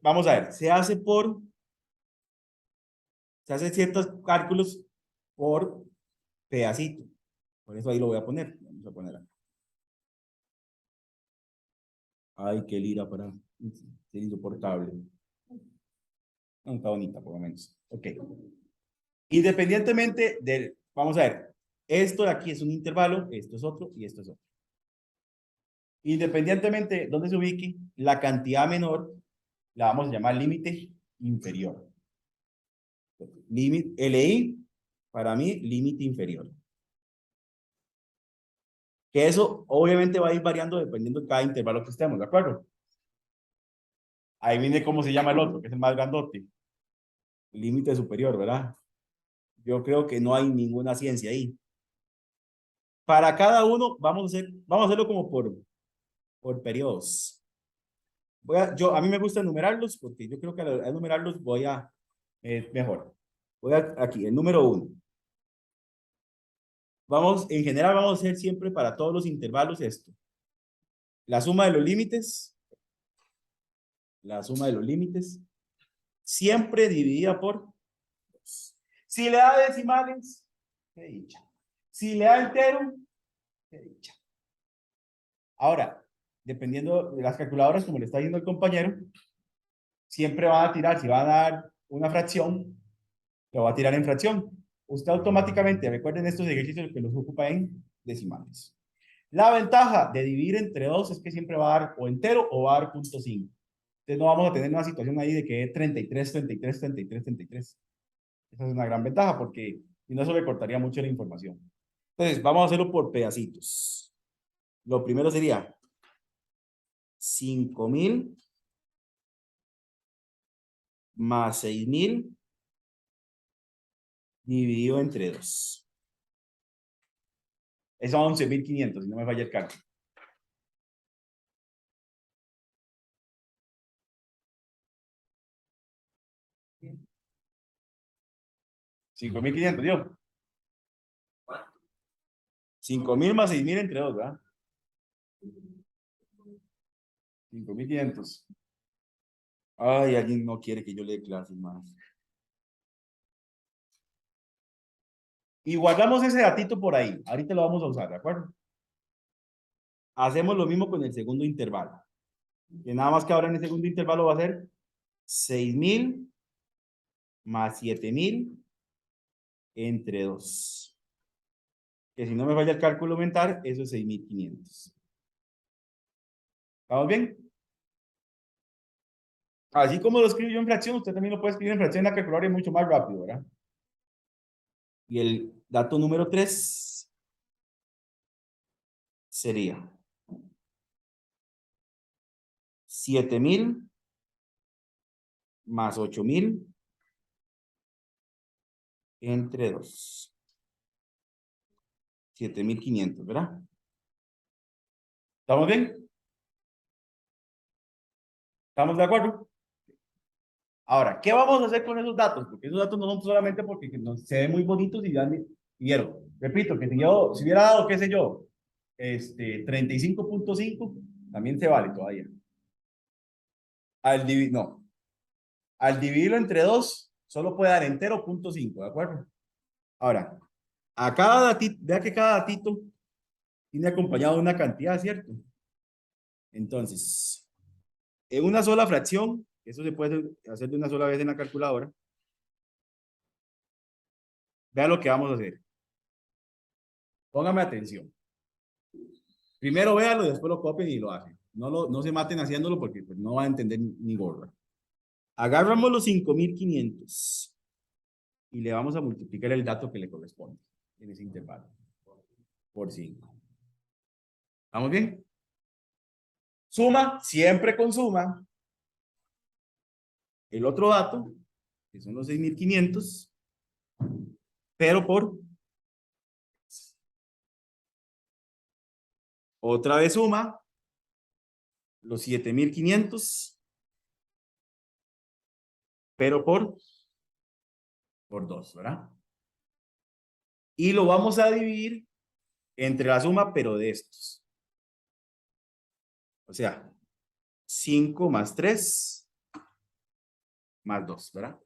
Vamos a ver, se hace ciertos cálculos por pedacito. Por eso ahí lo voy a poner. Vamos a poner acá. Ay, qué lira para ser insoportable. No, está bonita, por lo menos. Ok. Independientemente del, vamos a ver, esto de aquí es un intervalo, esto es otro y esto es otro. Independientemente de dónde se ubique, la cantidad menor la vamos a llamar límite inferior. Límite, LI, para mí, límite inferior. Que eso obviamente va a ir variando dependiendo de cada intervalo que estemos, ¿de acuerdo? Ahí viene cómo se llama el otro, que es el más grandote. Límite superior, ¿verdad? Yo creo que no hay ninguna ciencia ahí. Para cada uno, vamos a hacerlo como por periodos. A mí me gusta enumerarlos porque yo creo que al enumerarlos voy a, mejor. Aquí, el número 1. En general vamos a hacer siempre para todos los intervalos esto. La suma de los límites, siempre dividida por 2. Si le da decimales, qué dicha. Si le da entero, qué dicha. Ahora, dependiendo de las calculadoras, como le está diciendo el compañero, siempre van a tirar, si van a dar una fracción, lo va a tirar en fracción. Usted automáticamente, recuerden estos ejercicios que los ocupa en decimales. La ventaja de dividir entre 2 es que siempre va a dar o entero o va a dar 0.5. Entonces no vamos a tener una situación ahí de que es 33, 33, 33, 33. Esa es una gran ventaja porque si no, eso le cortaría mucho la información. Entonces, vamos a hacerlo por pedacitos. Lo primero sería 5,000 más 6,000 dividido entre 2. Eso son 11,500, si no me falla el cálculo. $5,500, ¿dio? 5,000 más 6,000 entre 2, ¿verdad? 5,500. Ay, alguien no quiere que yo le dé clases más. Y guardamos ese datito por ahí. Ahorita lo vamos a usar, ¿de acuerdo? Hacemos lo mismo con el segundo intervalo. Que nada más que ahora en el segundo intervalo va a ser 6,000 más 7,000 entre 2. Que si no me falla el cálculo mental, eso es 6,500. ¿Estamos bien? Así como lo escribo yo en fracción, usted también lo puede escribir en fracción en la calculadora y mucho más rápido, ¿verdad? Y el dato número 3 sería 7,000 más 8,000 entre 2. 7,500, ¿verdad? ¿Estamos bien? ¿Estamos de acuerdo? Ahora, ¿qué vamos a hacer con esos datos? Porque esos datos no son solamente porque se ven muy bonitos y dan dinero. Repito, que si hubiera dado, qué sé yo, 35.5, también se vale todavía. No. Al dividirlo entre 2, solo puede dar entero 0.5, ¿de acuerdo? Ahora, a cada datito, vea que cada datito tiene acompañado de una cantidad, ¿cierto? Entonces, en una sola fracción, eso se puede hacer de una sola vez en la calculadora. Vea lo que vamos a hacer. Póngame atención. Primero véalo y después lo copien y lo hacen. No se maten haciéndolo porque pues, no van a entender ni gorra. Agarramos los 5,500 y le vamos a multiplicar el dato que le corresponde en ese intervalo por 5. ¿Estamos bien? Suma, siempre con suma. El otro dato, que son los 6,500, pero por otra vez suma los 7,500, pero por 2, ¿verdad? Y lo vamos a dividir entre la suma, pero de estos. O sea, 5 más 3 más 2, ¿verdad?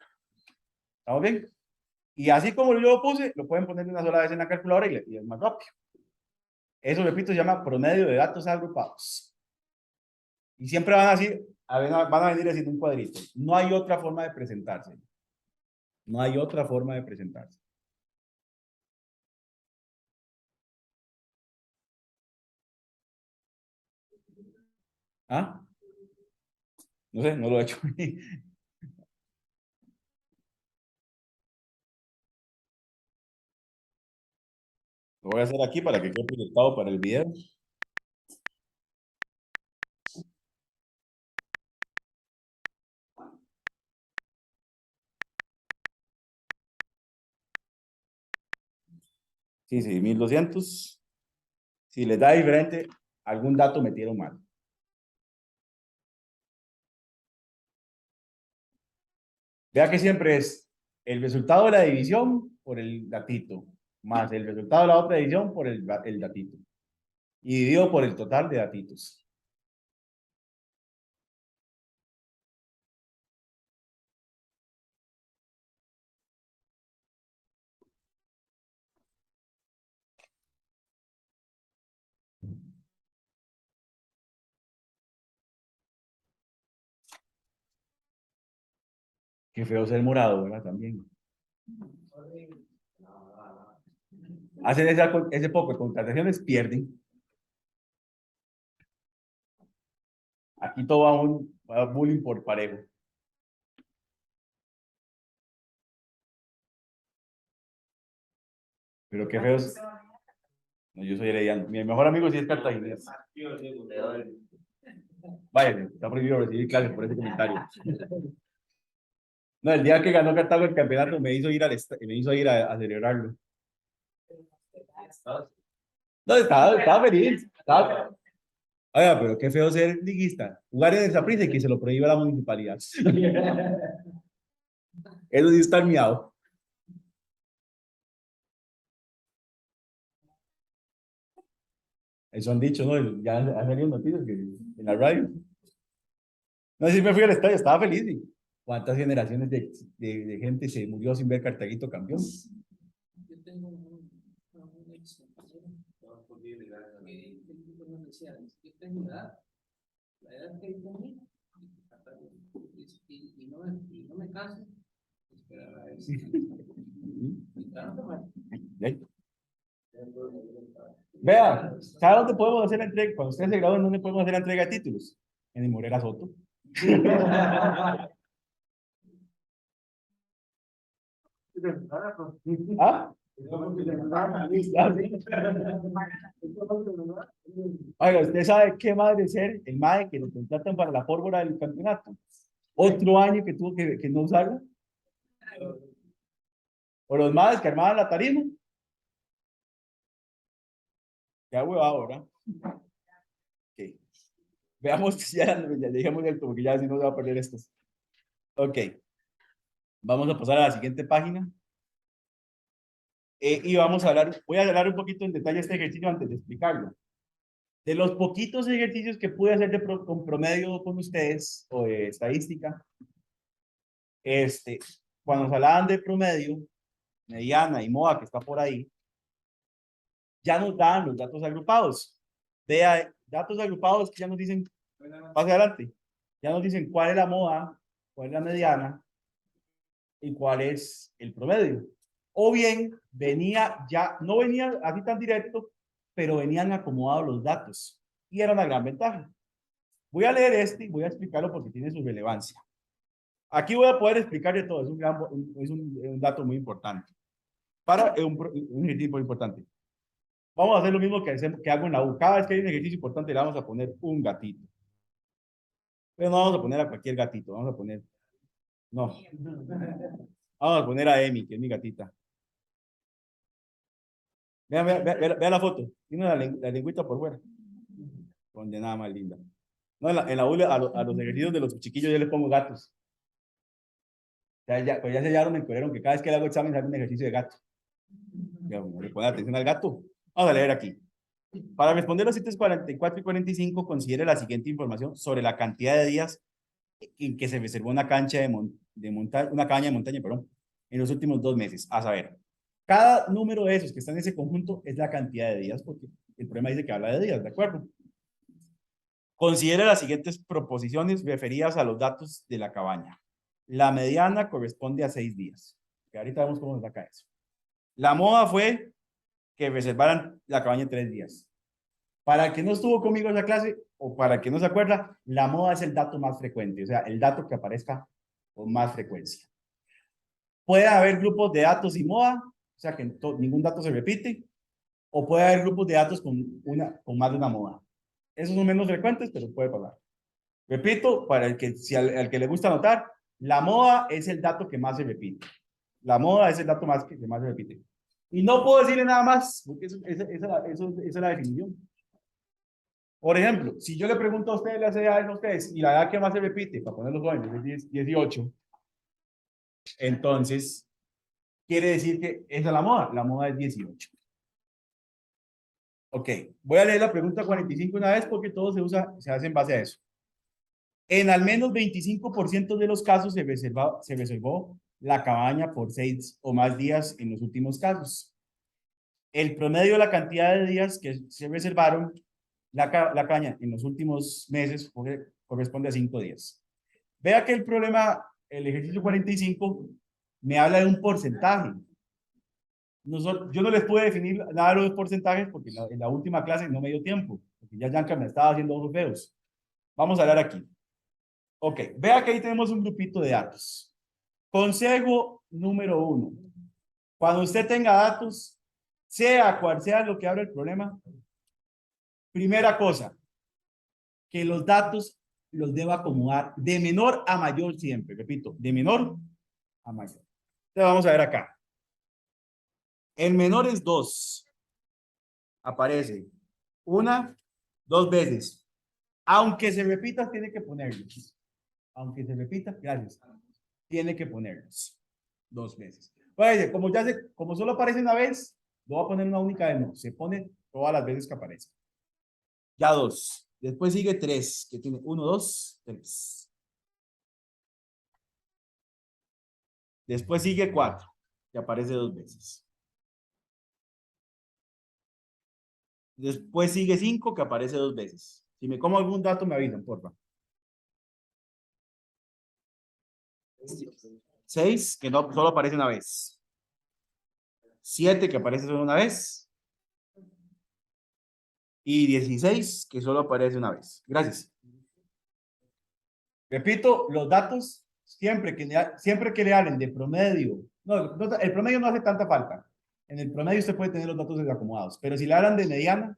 ¿Estamos bien? Y así como yo lo puse, lo pueden poner de una sola vez en la calculadora y es más rápido. Eso, repito, se llama promedio de datos agrupados. Y siempre van van a venir haciendo un cuadrito. No hay otra forma de presentarse. No hay otra forma de presentarse. ¿Ah? No sé, no lo he hecho. Lo voy a hacer aquí para que quede proyectado para el video. Sí, sí, 1200. Si les da diferente, algún dato metieron mal. Vea que siempre es el resultado de la división por el datito, más el resultado de la otra división por el datito. Y dividido por el total de datitos. Qué feo ser morado, ¿verdad? También. Hacen ese poco de contrataciones, pierden. Aquí todo va a bullying por parejo. Pero qué feos. No, yo soy herediano. Mi mejor amigo sí es cartaginés. Vaya, está prohibido recibir clases por ese comentario. No, el día que ganó Cartago el campeonato me hizo ir me hizo ir a celebrarlo. No, estaba feliz. Oiga, pero qué feo ser liguista. Jugar en el Saprissa y que se lo prohíba la municipalidad. Eso sí está miado. Eso han dicho, ¿no? Ya han salido noticias en la radio. No, sí me fui al estadio, estaba feliz. ¿Cuántas generaciones de gente se murió sin ver Cartaguito campeón? Yo tengo un ex compañero que nos decía, yo tengo la edad que él tenía, y no me caso, esperar a ver si. Vea, ¿sabe dónde podemos hacer la entrega? Cuando ustedes se gradúen, ¿dónde podemos hacer la entrega de títulos? En el Morera Soto. ¿Ah? Oiga, ¿usted sabe qué madre ser el madre que lo contratan para la pólvora del campeonato? Otro año que tuvo que no usarlo. O los madres que armaban la tarima. Ya huevado, ¿verdad? Ok. Veamos, ya dejamos el porque ya si no se va a perder esto. Ok. Vamos a pasar a la siguiente página. Y vamos a hablar, voy a hablar un poquito en detalle este ejercicio antes de explicarlo. De los poquitos ejercicios que pude hacer con promedio con ustedes o de estadística, cuando se hablaban de promedio, mediana y moda que está por ahí, ya nos daban los datos agrupados. Vea, datos agrupados que ya nos dicen, pase adelante, ya nos dicen cuál es la moda, cuál es la mediana y cuál es el promedio. O bien venía ya, no venía así tan directo, pero venían acomodados los datos. Y era una gran ventaja. Voy a leer y voy a explicarlo porque tiene su relevancia. Aquí voy a poder explicarle todo, es un dato muy importante. Para un ejercicio muy importante. Vamos a hacer lo mismo que hago en la U. Cada vez que hay un ejercicio importante le vamos a poner un gatito. Pero no vamos a poner a cualquier gatito, vamos a poner, no. Vamos a poner a Emi, que es mi gatita. Vea la foto. Tiene la lengüita por fuera. Condenada más linda. No, en la U a los ejercicios de los chiquillos yo les pongo gatos. Pues ya se hallaron, me encuentran que cada vez que le hago examen sale un ejercicio de gato. Ya, bueno, le pone atención al gato. Vamos a leer aquí. Para responder los sitios 44 y 45, considere la siguiente información sobre la cantidad de días en que se reservó una cancha una cabaña de montaña, perdón, en los últimos 2 meses. A saber, cada número de esos que están en ese conjunto es la cantidad de días, porque el problema dice que habla de días, ¿de acuerdo? Considere las siguientes proposiciones referidas a los datos de la cabaña. La mediana corresponde a 6 días. Que ahorita vemos cómo se saca eso. La moda fue que reservaran la cabaña en 3 días. Para el que no estuvo conmigo en la clase, o para el que no se acuerda, la moda es el dato más frecuente, o sea, el dato que aparezca con más frecuencia. Puede haber grupos de datos y moda, o sea, que ningún dato se repite, o puede haber grupos de datos con más de una moda. Esos son menos frecuentes, pero puede pasar. Repito, para el que, si al que le gusta anotar, la moda es el dato que más se repite. La moda es el dato que más se repite. Y no puedo decirle nada más, porque esa es la definición. Por ejemplo, si yo le pregunto a ustedes las edades a ustedes y la edad que más se repite, para poner los jóvenes, es 18, entonces quiere decir que esa es la moda es 18. Ok, voy a leer la pregunta 45 una vez porque todo se hace en base a eso. En al menos 25% de los casos se reservó la cabaña por 6 o más días en los últimos casos. El promedio de la cantidad de días que se reservaron la cabaña en los últimos meses corresponde a 5 días. Vea que el problema, el ejercicio 45, me habla de un porcentaje. Yo no les pude definir nada de los porcentajes porque en la última clase no me dio tiempo, porque ya Yanka me estaba haciendo ojos feos. Vamos a hablar aquí. Ok, vea que ahí tenemos un grupito de datos. Consejo número 1. Cuando usted tenga datos, sea cual sea lo que abra el problema, primera cosa, que los datos los deba acomodar de menor a mayor siempre. Repito, de menor a mayor. Entonces vamos a ver acá. El menor es 2. Aparece 1, 2 veces. Aunque se repita, tiene que ponerlos. Aunque se repita, gracias. Tiene que ponerlos 2 veces. Pues, como solo aparece una vez, lo voy a poner una única vez. No, se pone todas las veces que aparece. Ya 2. Después sigue 3, que tiene 1, 2, 3. Después sigue 4, que aparece 2 veces. Después sigue 5, que aparece 2 veces. Si me como algún dato, me avisan, porfa. 6, que no, solo aparece una vez. 7, que aparece solo una vez. Y 16, que solo aparece una vez. Gracias. Repito, los datos, siempre que le hablen de promedio, el promedio no hace tanta falta. En el promedio usted puede tener los datos desacomodados, pero si le hablan de mediana,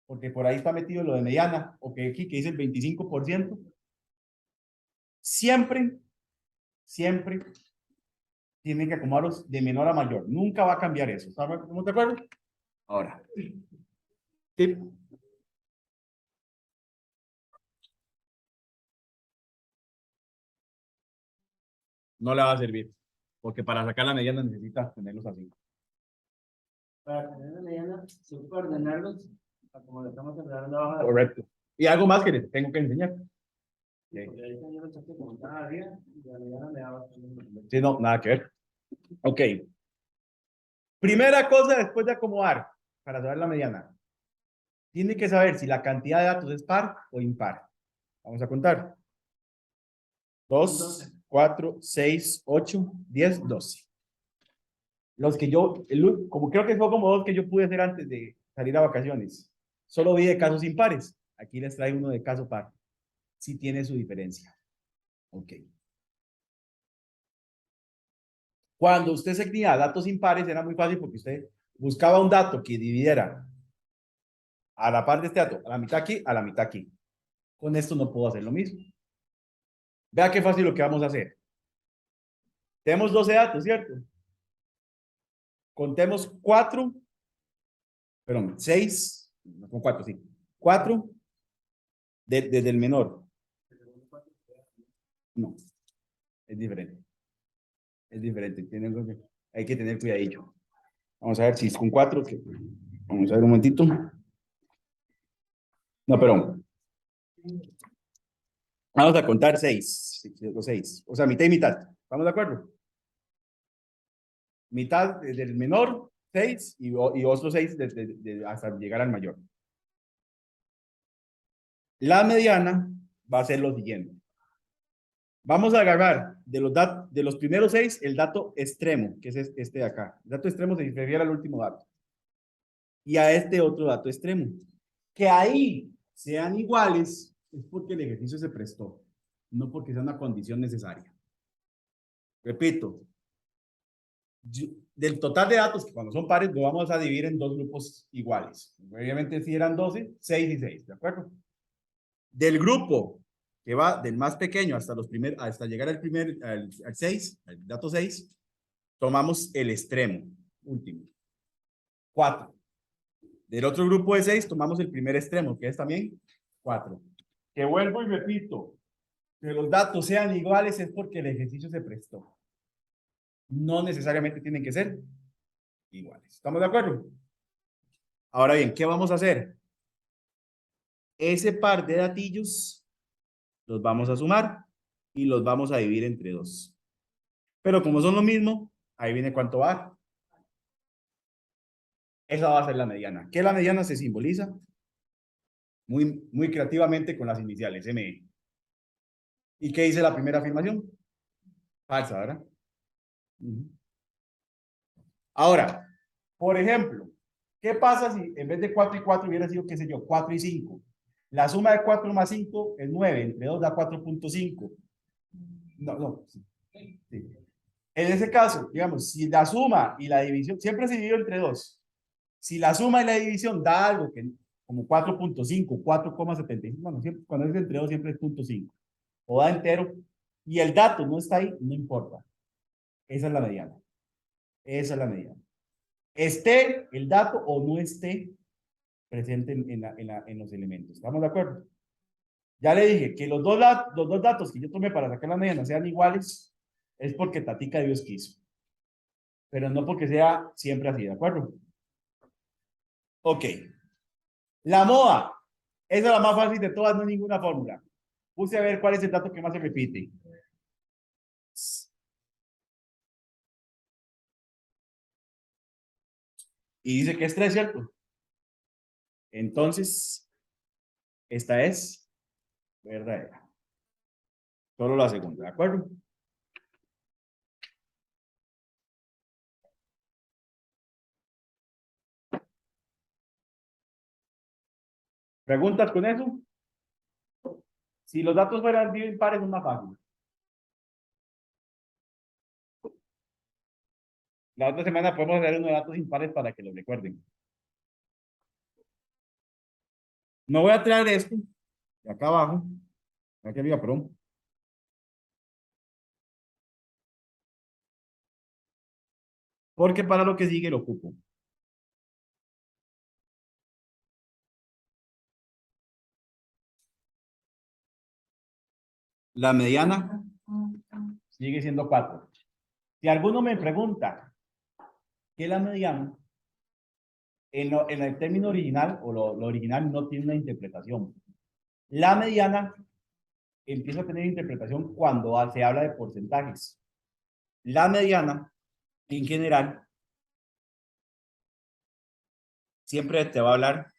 porque por ahí está metido lo de mediana, o que aquí que dice el 25%, siempre tienen que acomodarlos de menor a mayor. Nunca va a cambiar eso. ¿Estamos de acuerdo? Ahora, tip. No le va a servir, porque para sacar la mediana necesita tenerlos así. Para tener la mediana, se puede ordenarlos como lo estamos ordenando abajo. Correcto. Y algo más que les tengo que enseñar. Porque ahorita yo lo saqué como estaba arriba y la mediana me daba. Sí, no, nada que ver. Ok. Primera cosa después de acomodar, para saber la mediana. Tiene que saber si la cantidad de datos es par o impar. Vamos a contar. 2, 4, 6, 8, 10, 12. Los que como creo que fue como 2 que yo pude hacer antes de salir a vacaciones. Solo vi de casos impares. Aquí les traigo uno de caso par. Sí tiene su diferencia. Ok. Cuando usted se tenía datos impares era muy fácil porque usted buscaba un dato que dividiera a la par de este dato, a la mitad aquí, a la mitad aquí. Con esto no puedo hacer lo mismo. Vea qué fácil lo que vamos a hacer. Tenemos 12 datos, ¿cierto? Contemos 4, perdón, 6, no, con 4, sí. 4 desde el menor. No, es diferente. Es diferente. Hay que tener cuidadillo. Vamos a ver si es con 4. Vamos a ver un momentito. No, perdón. Vamos a contar 6. Los 6. O sea, mitad y mitad. ¿Estamos de acuerdo? Mitad del menor, 6, y otros 6 hasta llegar al mayor. La mediana va a ser lo siguiente. Vamos a agarrar de los primeros 6 el dato extremo, que es este de acá. El dato extremo se refiere al último dato. Y a este otro dato extremo. Que ahí sean iguales es porque el ejercicio se prestó, no porque sea una condición necesaria. Repito, del total de datos, que cuando son pares, lo vamos a dividir en dos grupos iguales. Obviamente, si eran 12, 6 y 6, ¿de acuerdo? Del grupo que va del más pequeño hasta llegar al 6, al dato 6, tomamos el extremo, último, 4. Del otro grupo de 6, tomamos el primer extremo, que es también 4. Que vuelvo y repito, que los datos sean iguales es porque el ejercicio se prestó. No necesariamente tienen que ser iguales. ¿Estamos de acuerdo? Ahora bien, ¿qué vamos a hacer? Ese par de datillos los vamos a sumar y los vamos a dividir entre 2. Pero como son lo mismo, ahí viene cuánto va. Esa va a ser la mediana. ¿Qué la mediana se simboliza? Muy creativamente con las iniciales, ME. ¿Y qué dice la primera afirmación? Falsa, ¿verdad? Ahora, por ejemplo, ¿qué pasa si en vez de 4 y 4 hubiera sido, qué sé yo, 4 y 5? La suma de 4 más 5 es 9, entre 2 da 4.5. No. Sí. En ese caso, digamos, si la suma y la división, siempre se divide entre 2. Si la suma y la división da algo que como 4.5, 4,75, bueno, siempre, cuando es entre 2 siempre es 0.5, o da entero, y el dato no está ahí, no importa. Esa es la mediana. Esa es la mediana. Esté el dato o no esté presente en los elementos. ¿Estamos de acuerdo? Ya le dije que los dos datos que yo tomé para sacar la mediana sean iguales, es porque Tatica Dios quiso. Pero no porque sea siempre así, ¿de acuerdo? Ok. La moda. Esa es la más fácil de todas, no hay ninguna fórmula. Puse a ver cuál es el dato que más se repite. Y dice que es 3, ¿cierto? Entonces, esta es verdadera. Solo la segunda, ¿de acuerdo? ¿Preguntas con eso? Si los datos fueran impares, es más fácil. La otra semana podemos hacer unos datos impares para que lo recuerden. No voy a traer esto de acá abajo, aquí arriba, perdón. Porque para lo que sigue lo ocupo. La mediana sigue siendo 4. Si alguno me pregunta qué es la mediana, en el término original, o lo original no tiene una interpretación. La mediana empieza a tener interpretación cuando se habla de porcentajes. La mediana, en general, siempre te va a hablar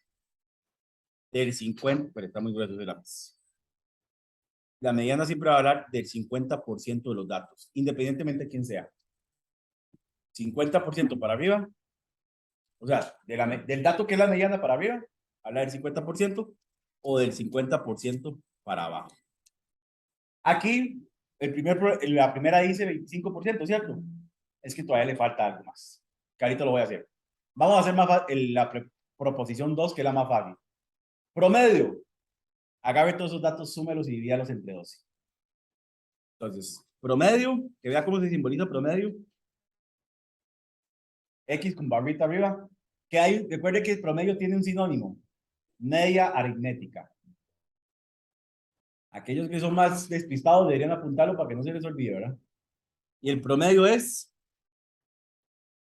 del 50, pero está muy grueso de lápiz. La mediana siempre va a hablar del 50% de los datos, independientemente de quién sea. 50% para arriba, o sea, del dato que es la mediana para arriba, habla del 50%, o del 50% para abajo. Aquí, la primera dice 25%, ¿cierto? Es que todavía le falta algo más. Que ahorita lo voy a hacer. Vamos a hacer la proposición 2, que es la más fácil. Promedio. Agarre todos esos datos, súmelos y divídalos entre 12. Entonces, promedio, que vea cómo se simboliza promedio. X con barrita arriba. Que hay, recuerde que el promedio tiene un sinónimo. Media aritmética. Aquellos que son más despistados deberían apuntarlo para que no se les olvide, ¿verdad? Y el promedio es,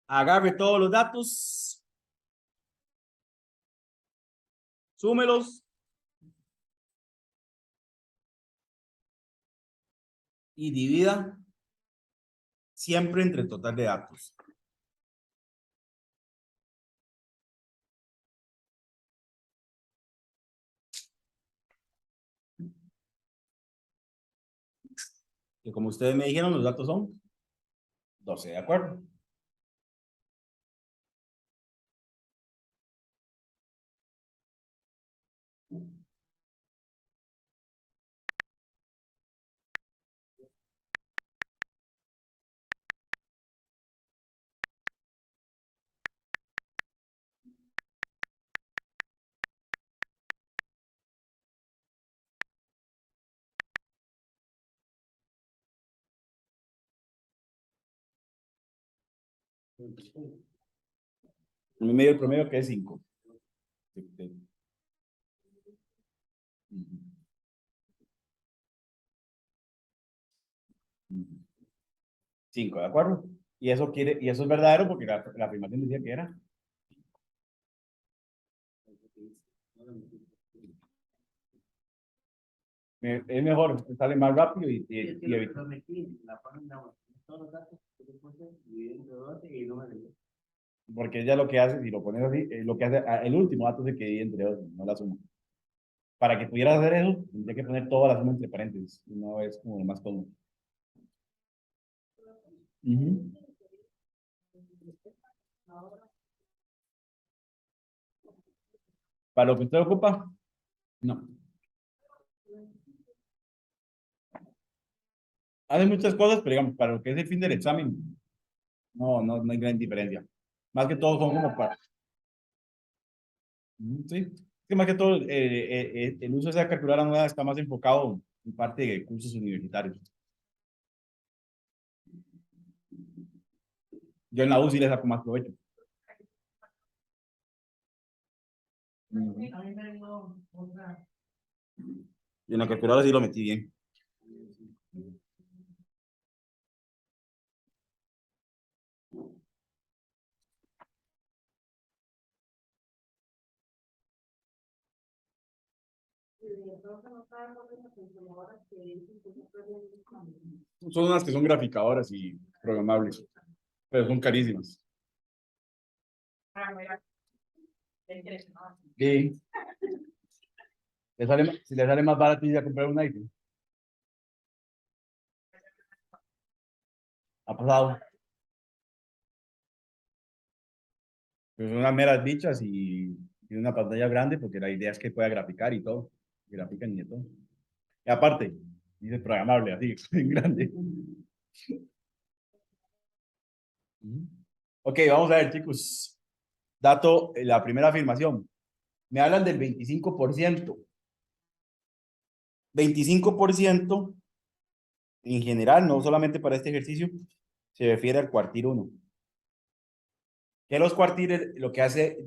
agarre todos los datos, súmelos y divida siempre entre el total de datos. que como ustedes me dijeron, los datos son 12, ¿de acuerdo? En medio el promedio que es 5. Cinco, ¿de acuerdo? Y eso es verdadero porque la afirmación decía que era. Es mejor, sale más rápido y evita. Porque ella lo que hace, si lo pones así, lo que hace, el último dato se que divide entre dos, no la suma. Para que pudieras hacer eso, tendría que poner toda la suma entre paréntesis. No es como lo más común. Para lo que usted ocupa, no. Hace muchas cosas, pero digamos, para lo que es el fin del examen, no hay gran diferencia. Más que todo son como para. Sí, es que más que todo el uso de esa calculadora nueva está más enfocado en parte de cursos universitarios. Yo en la U sí le saco más provecho. Y en la calculadora sí lo metí bien. Son unas que son graficadoras y programables, pero son carísimas. Sí. Si le sale más barato ir a comprar un iPhone. Ha pasado. Pues son unas meras bichas y una pantalla grande porque la idea es que pueda graficar y todo. Grafican y de todo. Y aparte, dice programable, así, en grande. Ok, vamos a ver, chicos. Dato, la primera afirmación. Me hablan del 25%. 25% en general, no solamente para este ejercicio, se refiere al cuartil 1. Que los cuartiles lo que hace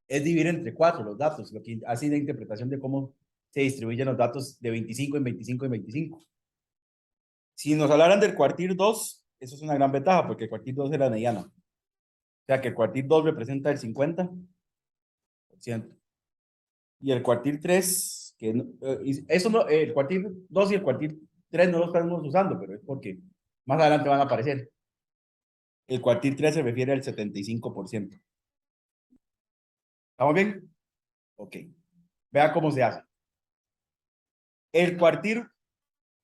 es dividir entre 4 los datos, lo que hace la interpretación de cómo se distribuyen los datos de 25 en 25 en 25. Si nos hablaran del cuartil 2, eso es una gran ventaja porque el cuartil 2 es la mediana. O sea que el cuartil 2 representa el 50%. Y el cuartil 3, eso no, el cuartil 2 y el cuartil 3 no los estamos usando, pero es porque más adelante van a aparecer. El cuartil 3 se refiere al 75%. ¿Estamos bien? Ok. Vea cómo se hace. El cuartil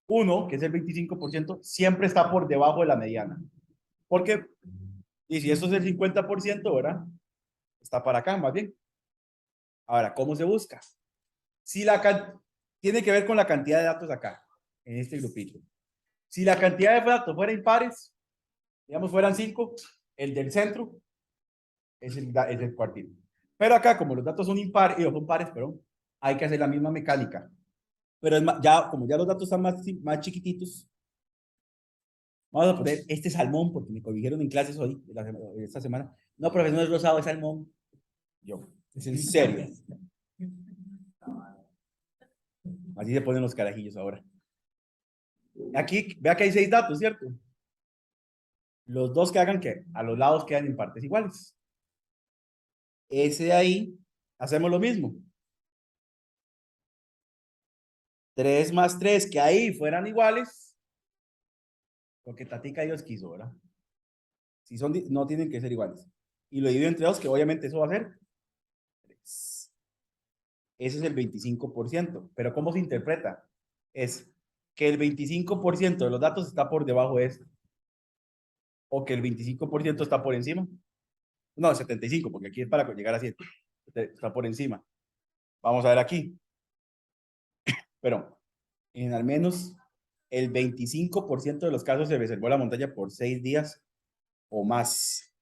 1, que es el 25%, siempre está por debajo de la mediana. ¿Por qué? Y si esto es el 50%, ¿verdad? Está para acá, más bien. Ahora, ¿cómo se busca? Si tiene que ver con la cantidad de datos acá, en este grupito. Si la cantidad de datos fuera impares, digamos fueran 5, el del centro es el cuartil. Pero acá, como los datos son impares, son pares, perdón, hay que hacer la misma mecánica. Pero como ya los datos están más chiquititos, vamos a poner este salmón, porque me corrigieron en clases hoy, esta semana. No, profesor, no es rosado, es salmón. Yo, es en serio. Así se ponen los carajillos ahora. Aquí, vea que hay 6 datos, ¿cierto? Los dos que hagan que a los lados quedan en partes iguales. Ese de ahí, hacemos lo mismo. 3 más 3, que ahí fueran iguales. Porque Tatica Dios quiso, ¿verdad? Si son, no tienen que ser iguales. Y lo divido entre 2, que obviamente eso va a ser 3. Ese es el 25%. Pero ¿cómo se interpreta? Es que el 25% de los datos está por debajo de esto. O que el 25% está por encima. No, 75, porque aquí es para llegar a 100. Está por encima. Vamos a ver aquí. Pero en al menos el 25% de los casos se reservó la montaña por 6 días o más.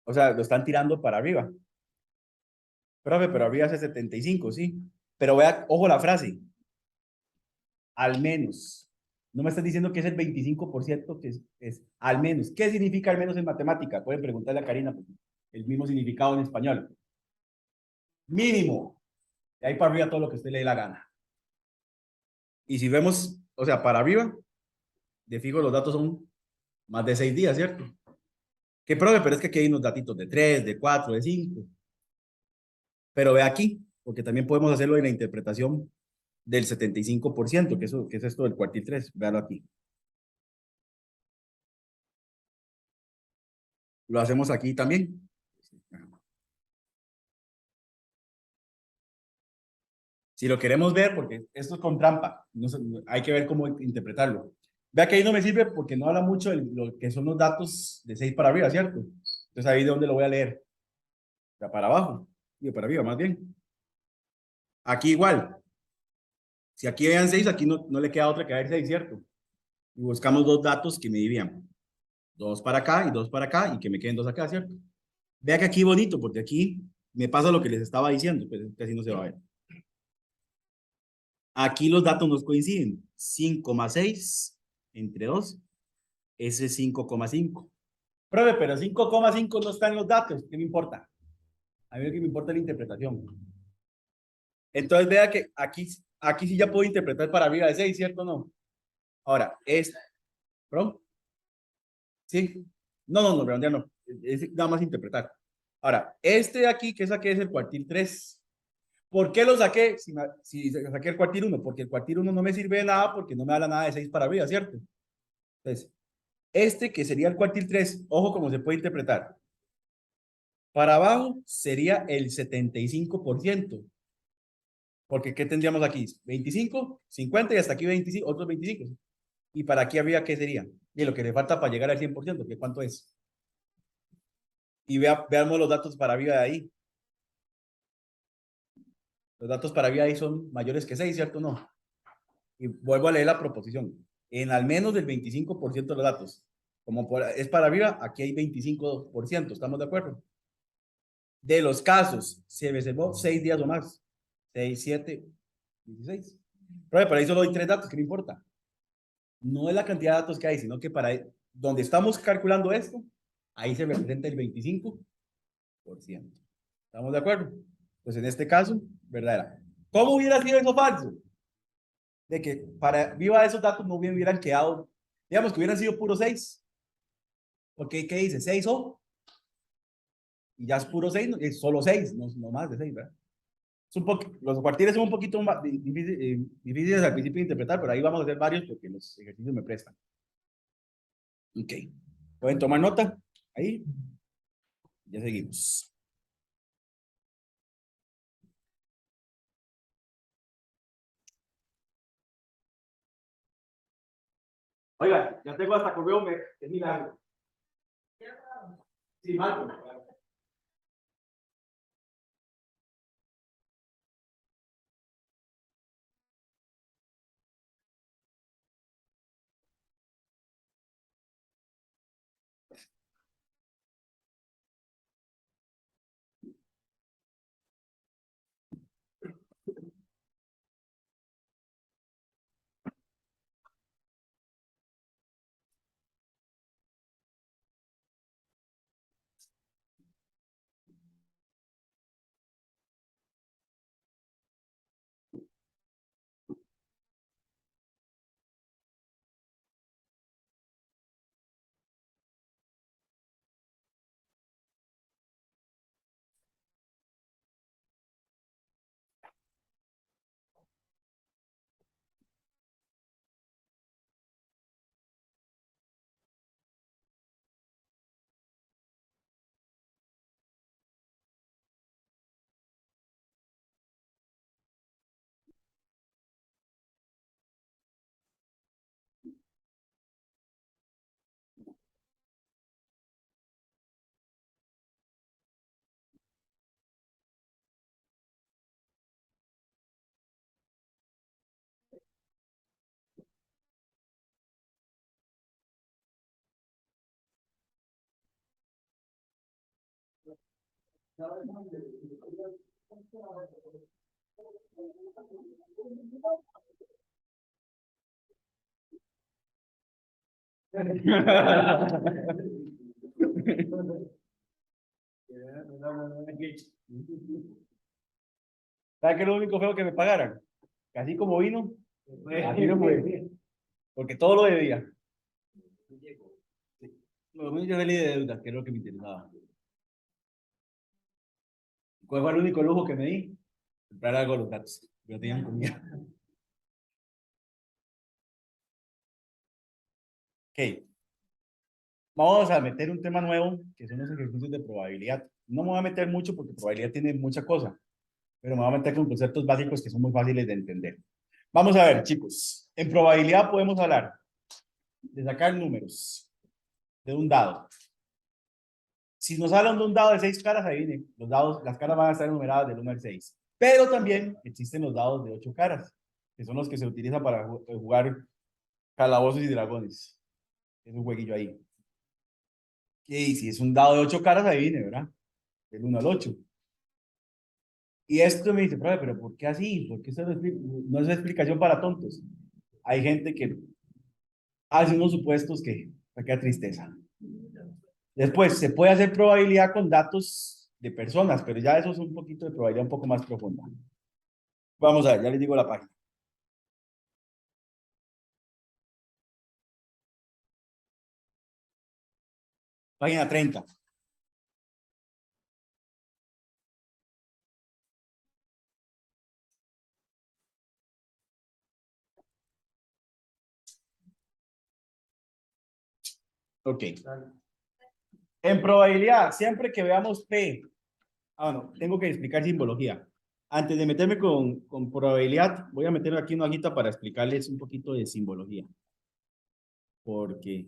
O sea, lo están tirando para arriba. Profe, pero arriba hace 75, sí. Pero vea, ojo la frase. Al menos. No me están diciendo que es el 25% que es al menos. ¿Qué significa al menos en matemática? Pueden preguntarle a Karina, porque el mismo significado en español. Mínimo. De ahí para arriba todo lo que usted le dé la gana. Y si vemos, o sea, para arriba, de fijo los datos son más de 6 días, ¿cierto? ¿Qué profe? Pero es que aquí hay unos datitos de 3, de 4, de 5. Pero ve aquí, porque también podemos hacerlo en la interpretación del 75%, que es esto del cuartil 3. Véalo aquí. Lo hacemos aquí también. Si lo queremos ver, porque esto es con trampa, no sé, hay que ver cómo interpretarlo. Vea que ahí no me sirve porque no habla mucho de lo que son los datos de 6 para arriba, ¿cierto? Entonces ahí de dónde lo voy a leer. De para abajo, y de para arriba más bien. Aquí igual. Si aquí vean 6, aquí no le queda otra que ver 6, ¿cierto? Y buscamos dos datos que me divían. 2 para acá y 2 para acá y que me queden 2 acá, ¿cierto? Vea que aquí bonito, porque aquí me pasa lo que les estaba diciendo, pues casi no se va a ver. Aquí los datos nos coinciden. 5,6 entre 2, ese es 5,5. Profe, pero 5,5 no está en los datos, ¿qué me importa? A mí lo que me importa es la interpretación. Entonces vea que aquí sí ya puedo interpretar para arriba de 6, ¿cierto o no? Ahora, ¿perdón? Sí. No, redondear no. Es nada más interpretar. Ahora, este de aquí, que saqué es el cuartil 3. ¿Por qué lo saqué? Si saqué el cuartil 1, porque el cuartil 1 no me sirve de nada porque no me habla nada de 6 para arriba, ¿cierto? Entonces, este que sería el cuartil 3, ojo cómo se puede interpretar. Para abajo sería el 75%. Porque ¿qué tendríamos aquí? 25, 50 y hasta aquí 25, otros 25. Y para aquí arriba, ¿qué sería? Y lo que le falta para llegar al 100%, ¿qué cuánto es? Y veamos los datos para arriba de ahí. Los datos para arriba de ahí son mayores que 6, ¿cierto o no? Y vuelvo a leer la proposición. En al menos del 25% de los datos. Como es para arriba, aquí hay 25%. ¿Estamos de acuerdo? De los casos, se reservó 6 días o más. 6, 7, 16. Pero ahí solo hay 3 datos, ¿qué me importa? No es la cantidad de datos que hay, sino que para donde estamos calculando esto, ahí se representa el 25%. ¿Estamos de acuerdo? Pues en este caso, verdadera. ¿Cómo hubiera sido eso falso? De que para viva esos datos no hubieran quedado, digamos que hubieran sido puro 6. Porque, ¿qué dice? 6 o. Y ya es puro 6, es solo 6, no más de 6, ¿verdad? Los cuartiles son un poquito más difíciles al principio de interpretar, pero ahí vamos a hacer varios porque los ejercicios me prestan. Ok. ¿Pueden tomar nota? Ahí. Ya seguimos. Oiga, ya tengo hasta correo, es milagro. Sí, Marco. ¿Sabes qué es lo único feo que me pagaran? Que así como vino, así no fue. Porque todo lo debía. Lo único que salí de deuda, que es lo que me interesaba. ¿Cuál fue el único lujo que me di? Comprar algo a los gatos. No tenían comida. Ok. Vamos a meter un tema nuevo, que son los ejercicios de probabilidad. No me voy a meter mucho porque probabilidad tiene mucha cosa, pero me voy a meter con conceptos básicos que son muy fáciles de entender. Vamos a ver, chicos. En probabilidad podemos hablar de sacar números de un dado. Si nos hablan de un dado de 6 caras, ahí viene, los dados, las caras van a estar numeradas del 1 al 6. Pero también existen los dados de 8 caras, que son los que se utilizan para jugar calabozos y dragones. Es un jueguillo ahí. Y si es un dado de 8 caras, ahí viene, ¿verdad? Del 1 al 8. Y esto me dice, profe, pero ¿por qué así? ¿Por qué eso no es explicación para tontos? Hay gente que hace unos supuestos que me queda tristeza. Después, se puede hacer probabilidad con datos de personas, pero ya eso es un poquito de probabilidad un poco más profunda. Vamos a ver, ya les digo la página. Página 30. Ok. En probabilidad, siempre que veamos P, no, tengo que explicar simbología. Antes de meterme con probabilidad, voy a meter aquí una hojita para explicarles un poquito de simbología. Porque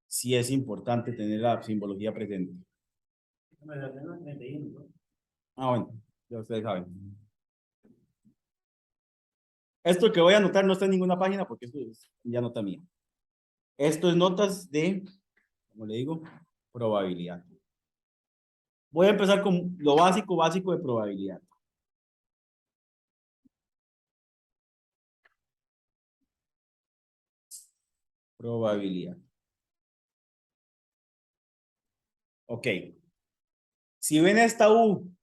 sí es importante tener la simbología presente. Bueno, ya ustedes saben. Esto que voy a anotar no está en ninguna página porque esto es ya nota mía. Esto es notas de, como le digo, probabilidad. Voy a empezar con lo básico de probabilidad. Probabilidad. Ok. Si ven esta U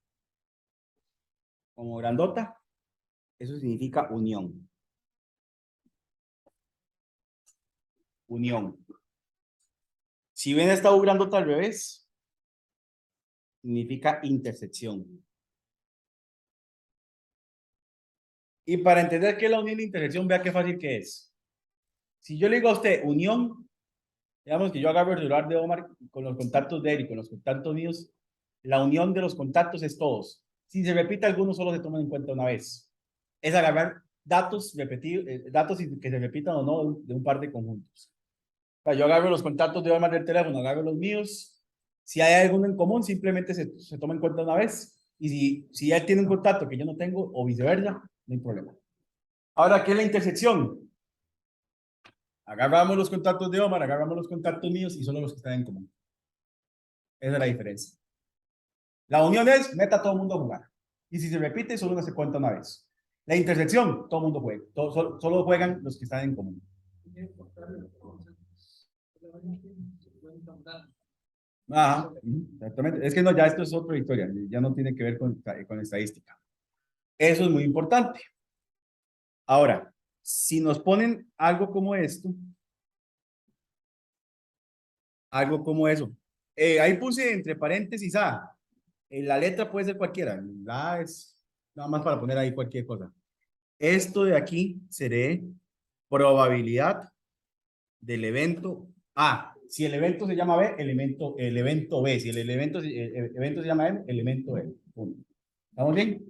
como grandota, eso significa unión. Unión. Si ven esta U grandota al revés, significa intersección. Y para entender qué es la unión y intersección, vea qué fácil que es. Si yo le digo a usted unión, digamos que yo agarro el celular de Omar con los contactos de él y con los contactos míos, la unión de los contactos es todos. Si se repite alguno, solo se toman en cuenta una vez. Es agarrar datos repetidos, datos que se repitan o no de un par de conjuntos. O sea, yo agarro los contactos de Omar del teléfono, agarro los míos. Si hay alguno en común, simplemente se toma en cuenta una vez. Y si él tiene un contacto que yo no tengo o viceversa, no hay problema. Ahora, ¿qué es la intersección? Agarramos los contactos de Omar, agarramos los contactos míos y solo los que están en común. Esa es la diferencia. La unión es, meta a todo el mundo a jugar. Y si se repite, solo se cuenta una vez. La intersección, todo el mundo juega. Solo juegan los que están en común. Ajá, exactamente. Es que no, ya esto es otra historia. Ya no tiene que ver con estadística. Eso es muy importante. Ahora, si nos ponen algo como esto, algo como eso. Ahí puse entre paréntesis A. La letra puede ser cualquiera. La A es nada más para poner ahí cualquier cosa. Esto de aquí será probabilidad del evento A. Si el evento se llama B, el evento B. Si el evento se llama M, el elemento E. ¿Estamos bien?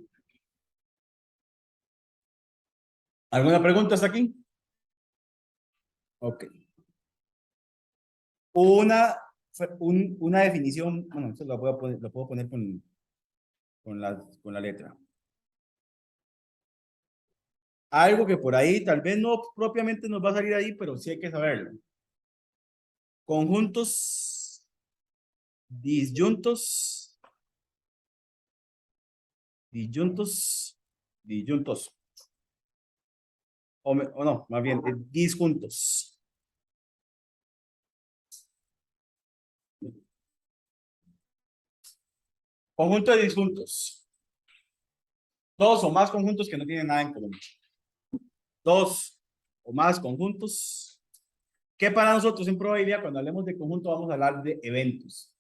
¿Alguna pregunta hasta aquí? Ok. Una definición, bueno, esto lo puedo poner con la letra. Algo que por ahí tal vez no propiamente nos va a salir ahí, pero sí hay que saberlo. Conjuntos disyuntos disyuntos, disyuntos. O no, más bien, disjuntos. Conjunto de disjuntos. Dos o más conjuntos que no tienen nada en común. Dos o más conjuntos. ¿Qué para nosotros en probabilidad? Cuando hablemos de conjunto vamos a hablar de eventos.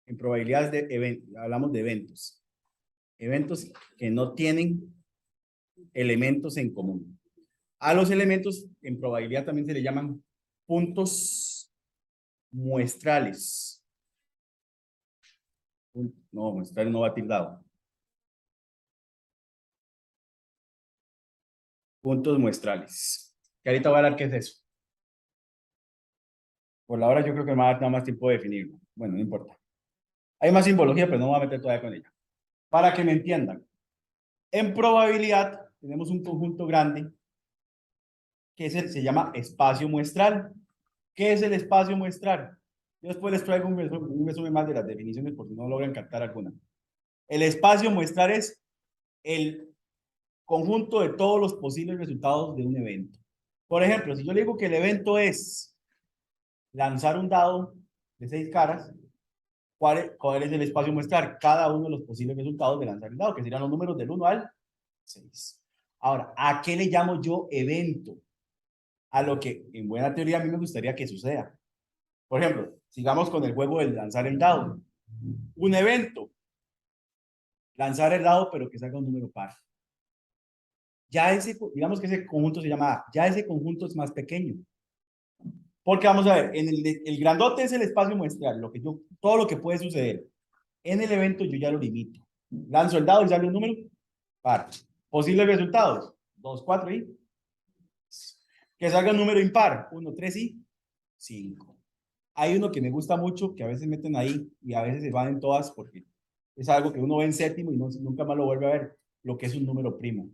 En probabilidades de eventos, hablamos de eventos. Eventos que no tienen elementos en común. A los elementos en probabilidad también se le llaman puntos muestrales. No, muestral no va tildado. Puntos muestrales. Que ahorita voy a hablar qué es eso. Por la hora yo creo que me va a dar nada más tiempo de definirlo. Bueno, no importa. Hay más simbología, pero no me voy a meter todavía con ella. Para que me entiendan. En probabilidad tenemos un conjunto grande que se llama espacio muestral. ¿Qué es el espacio muestral? Yo después les traigo un resumen más de las definiciones por si no logran captar alguna. El espacio muestral es el conjunto de todos los posibles resultados de un evento. Por ejemplo, si yo le digo que el evento es lanzar un dado de 6 caras, ¿cuál es el espacio muestral? Cada uno de los posibles resultados de lanzar el dado, que serían los números del 1 al 6. Ahora, ¿a qué le llamo yo evento? A lo que en buena teoría a mí me gustaría que suceda. Por ejemplo, sigamos con el juego del lanzar el dado. Un evento. Lanzar el dado, pero que salga un número par. Ya ese, digamos que ese conjunto se llama A. Ya ese conjunto es más pequeño. Porque vamos a ver, en el grandote es el espacio muestral, todo lo que puede suceder. En el evento yo ya lo limito. Lanzo el dado y sale un número par. Posibles resultados, 2, 4 y que salga un número impar, 1, 3 y 5. Hay uno que me gusta mucho, que a veces meten ahí y a veces se van en todas porque es algo que uno ve en séptimo y nunca más lo vuelve a ver, lo que es un número primo.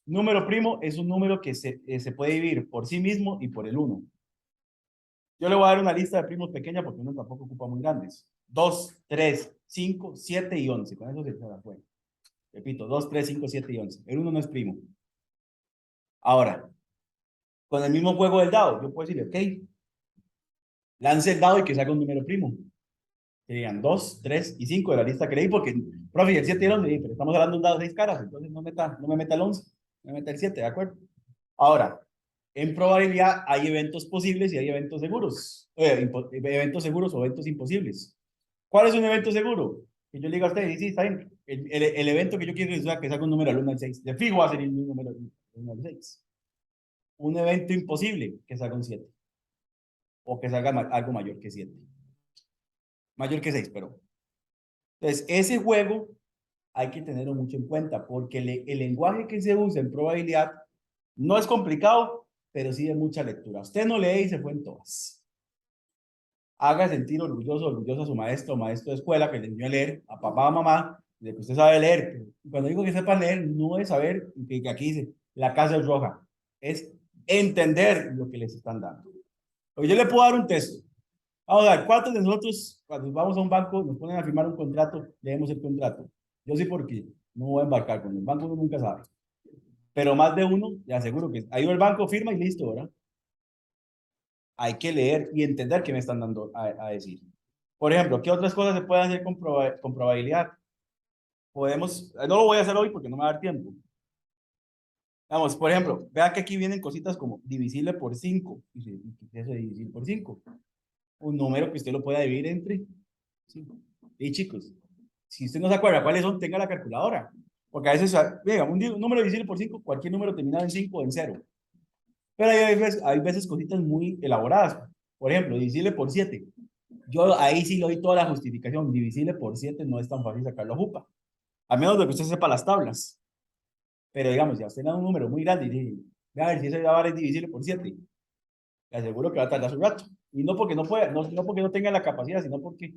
Número primo es un número que se puede dividir por sí mismo y por el 1. Yo le voy a dar una lista de primos pequeña porque uno tampoco ocupa muy grandes. 2, 3, 5, 7 y 11. Con eso se la fue. Repito, 2, 3, 5, 7 y 11. El 1 no es primo. Ahora, con el mismo juego del dado, yo puedo decirle, ok, lance el dado y que salga un número primo. Serían 2, 3 y 5 de la lista que leí, porque, profe, el 7 y el 11, pero estamos hablando de un dado de 6 caras, entonces no me meta el 11, me meta el 7, ¿de acuerdo? Ahora, en probabilidad hay eventos posibles y hay eventos seguros. Eventos seguros o eventos imposibles. ¿Cuál es un evento seguro? Que yo le diga a usted, sí, está bien. El evento que yo quiero es que salga un número al 1 al 6. De fijo va a ser el número al 1 al 6. Un evento imposible, que salga un 7. O que salga algo mayor que 7. Mayor que 6, pero. Entonces, ese juego hay que tenerlo mucho en cuenta, porque el lenguaje que se usa en probabilidad no es complicado, pero sí de mucha lectura. Usted no lee y se fue en todas. Haga sentir orgulloso a su maestro o maestro de escuela que le enseñó a leer, a papá o mamá, de que usted sabe leer. Cuando digo que sepa leer, no es saber que aquí dice, la casa es roja. Es entender lo que les están dando. O yo le puedo dar un texto. Vamos a ver, ¿cuántos de nosotros, cuando vamos a un banco, nos ponen a firmar un contrato, leemos el contrato? Yo sí, porque no voy a embarcar con el banco, uno nunca sabe. Pero más de uno, le aseguro que ha ido al banco, firma y listo, ¿verdad? Hay que leer y entender qué me están dando a decir. Por ejemplo, ¿qué otras cosas se pueden hacer con probabilidad? Podemos, no lo voy a hacer hoy porque no me va a dar tiempo. Vamos, por ejemplo, vea que aquí vienen cositas como divisible por 5. Eso de divisible por 5. Un número que usted lo pueda dividir entre 5. Y chicos, si usted no se acuerda cuáles son, tenga la calculadora. Porque a veces, venga, un número divisible por 5, cualquier número terminado en 5 o en 0. Pero hay veces cositas muy elaboradas. Por ejemplo, divisible por 7. Yo ahí sí le doy toda la justificación. Divisible por 7 no es tan fácil sacarlo a jupa. A menos de que usted sepa las tablas. Pero digamos, si a usted le da un número muy grande y dice, a ver si ese ya es divisible por 7, le aseguro que va a tardar su rato. Y no porque no pueda, no porque no tenga la capacidad, sino porque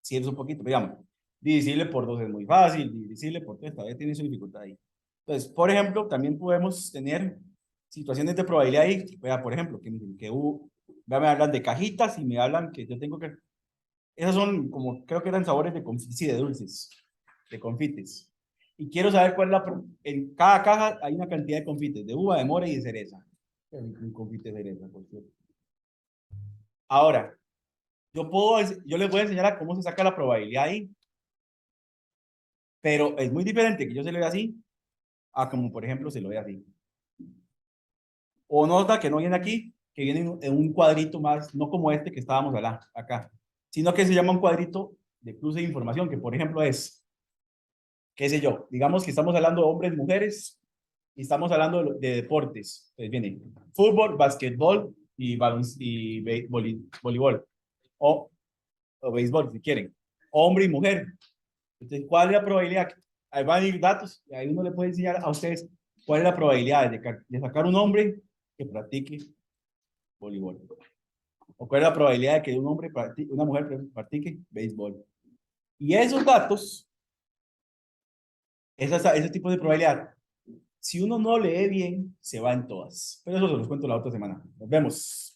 si es un poquito, digamos, divisible por 2 es muy fácil, divisible por 3 todavía tiene su dificultad ahí. Entonces, por ejemplo, también podemos tener situaciones de probabilidad ahí. Vea, por ejemplo, que me hablan de cajitas y me hablan que yo tengo que... Esos son como, creo que eran sabores de confites, sí, de dulces, de confites. y quiero saber cuál es en cada caja hay una cantidad de confites, de uva, de mora y de cereza. Un confite de cereza, por cierto. Ahora, yo les voy a enseñar a cómo se saca la probabilidad ahí, pero es muy diferente que yo se lo vea así, a como por ejemplo se lo vea así. O nota que no viene aquí, que viene en un cuadrito más, no como este que estábamos acá, sino que se llama un cuadrito de cruce de información, que por ejemplo es, qué sé yo, digamos que estamos hablando de hombres, mujeres, y estamos hablando de deportes. Entonces viene fútbol, básquetbol y, voleibol, o béisbol si quieren, hombre y mujer. Entonces, ¿cuál es la probabilidad? Ahí van a ir datos, y ahí uno le puede enseñar a ustedes cuál es la probabilidad de sacar un hombre que practique voleibol. O cuál es la probabilidad de que un hombre una mujer practique béisbol. Y esos datos, ese tipo de probabilidad, si uno no lee bien, se va en todas. Pero eso se los cuento la otra semana. Nos vemos.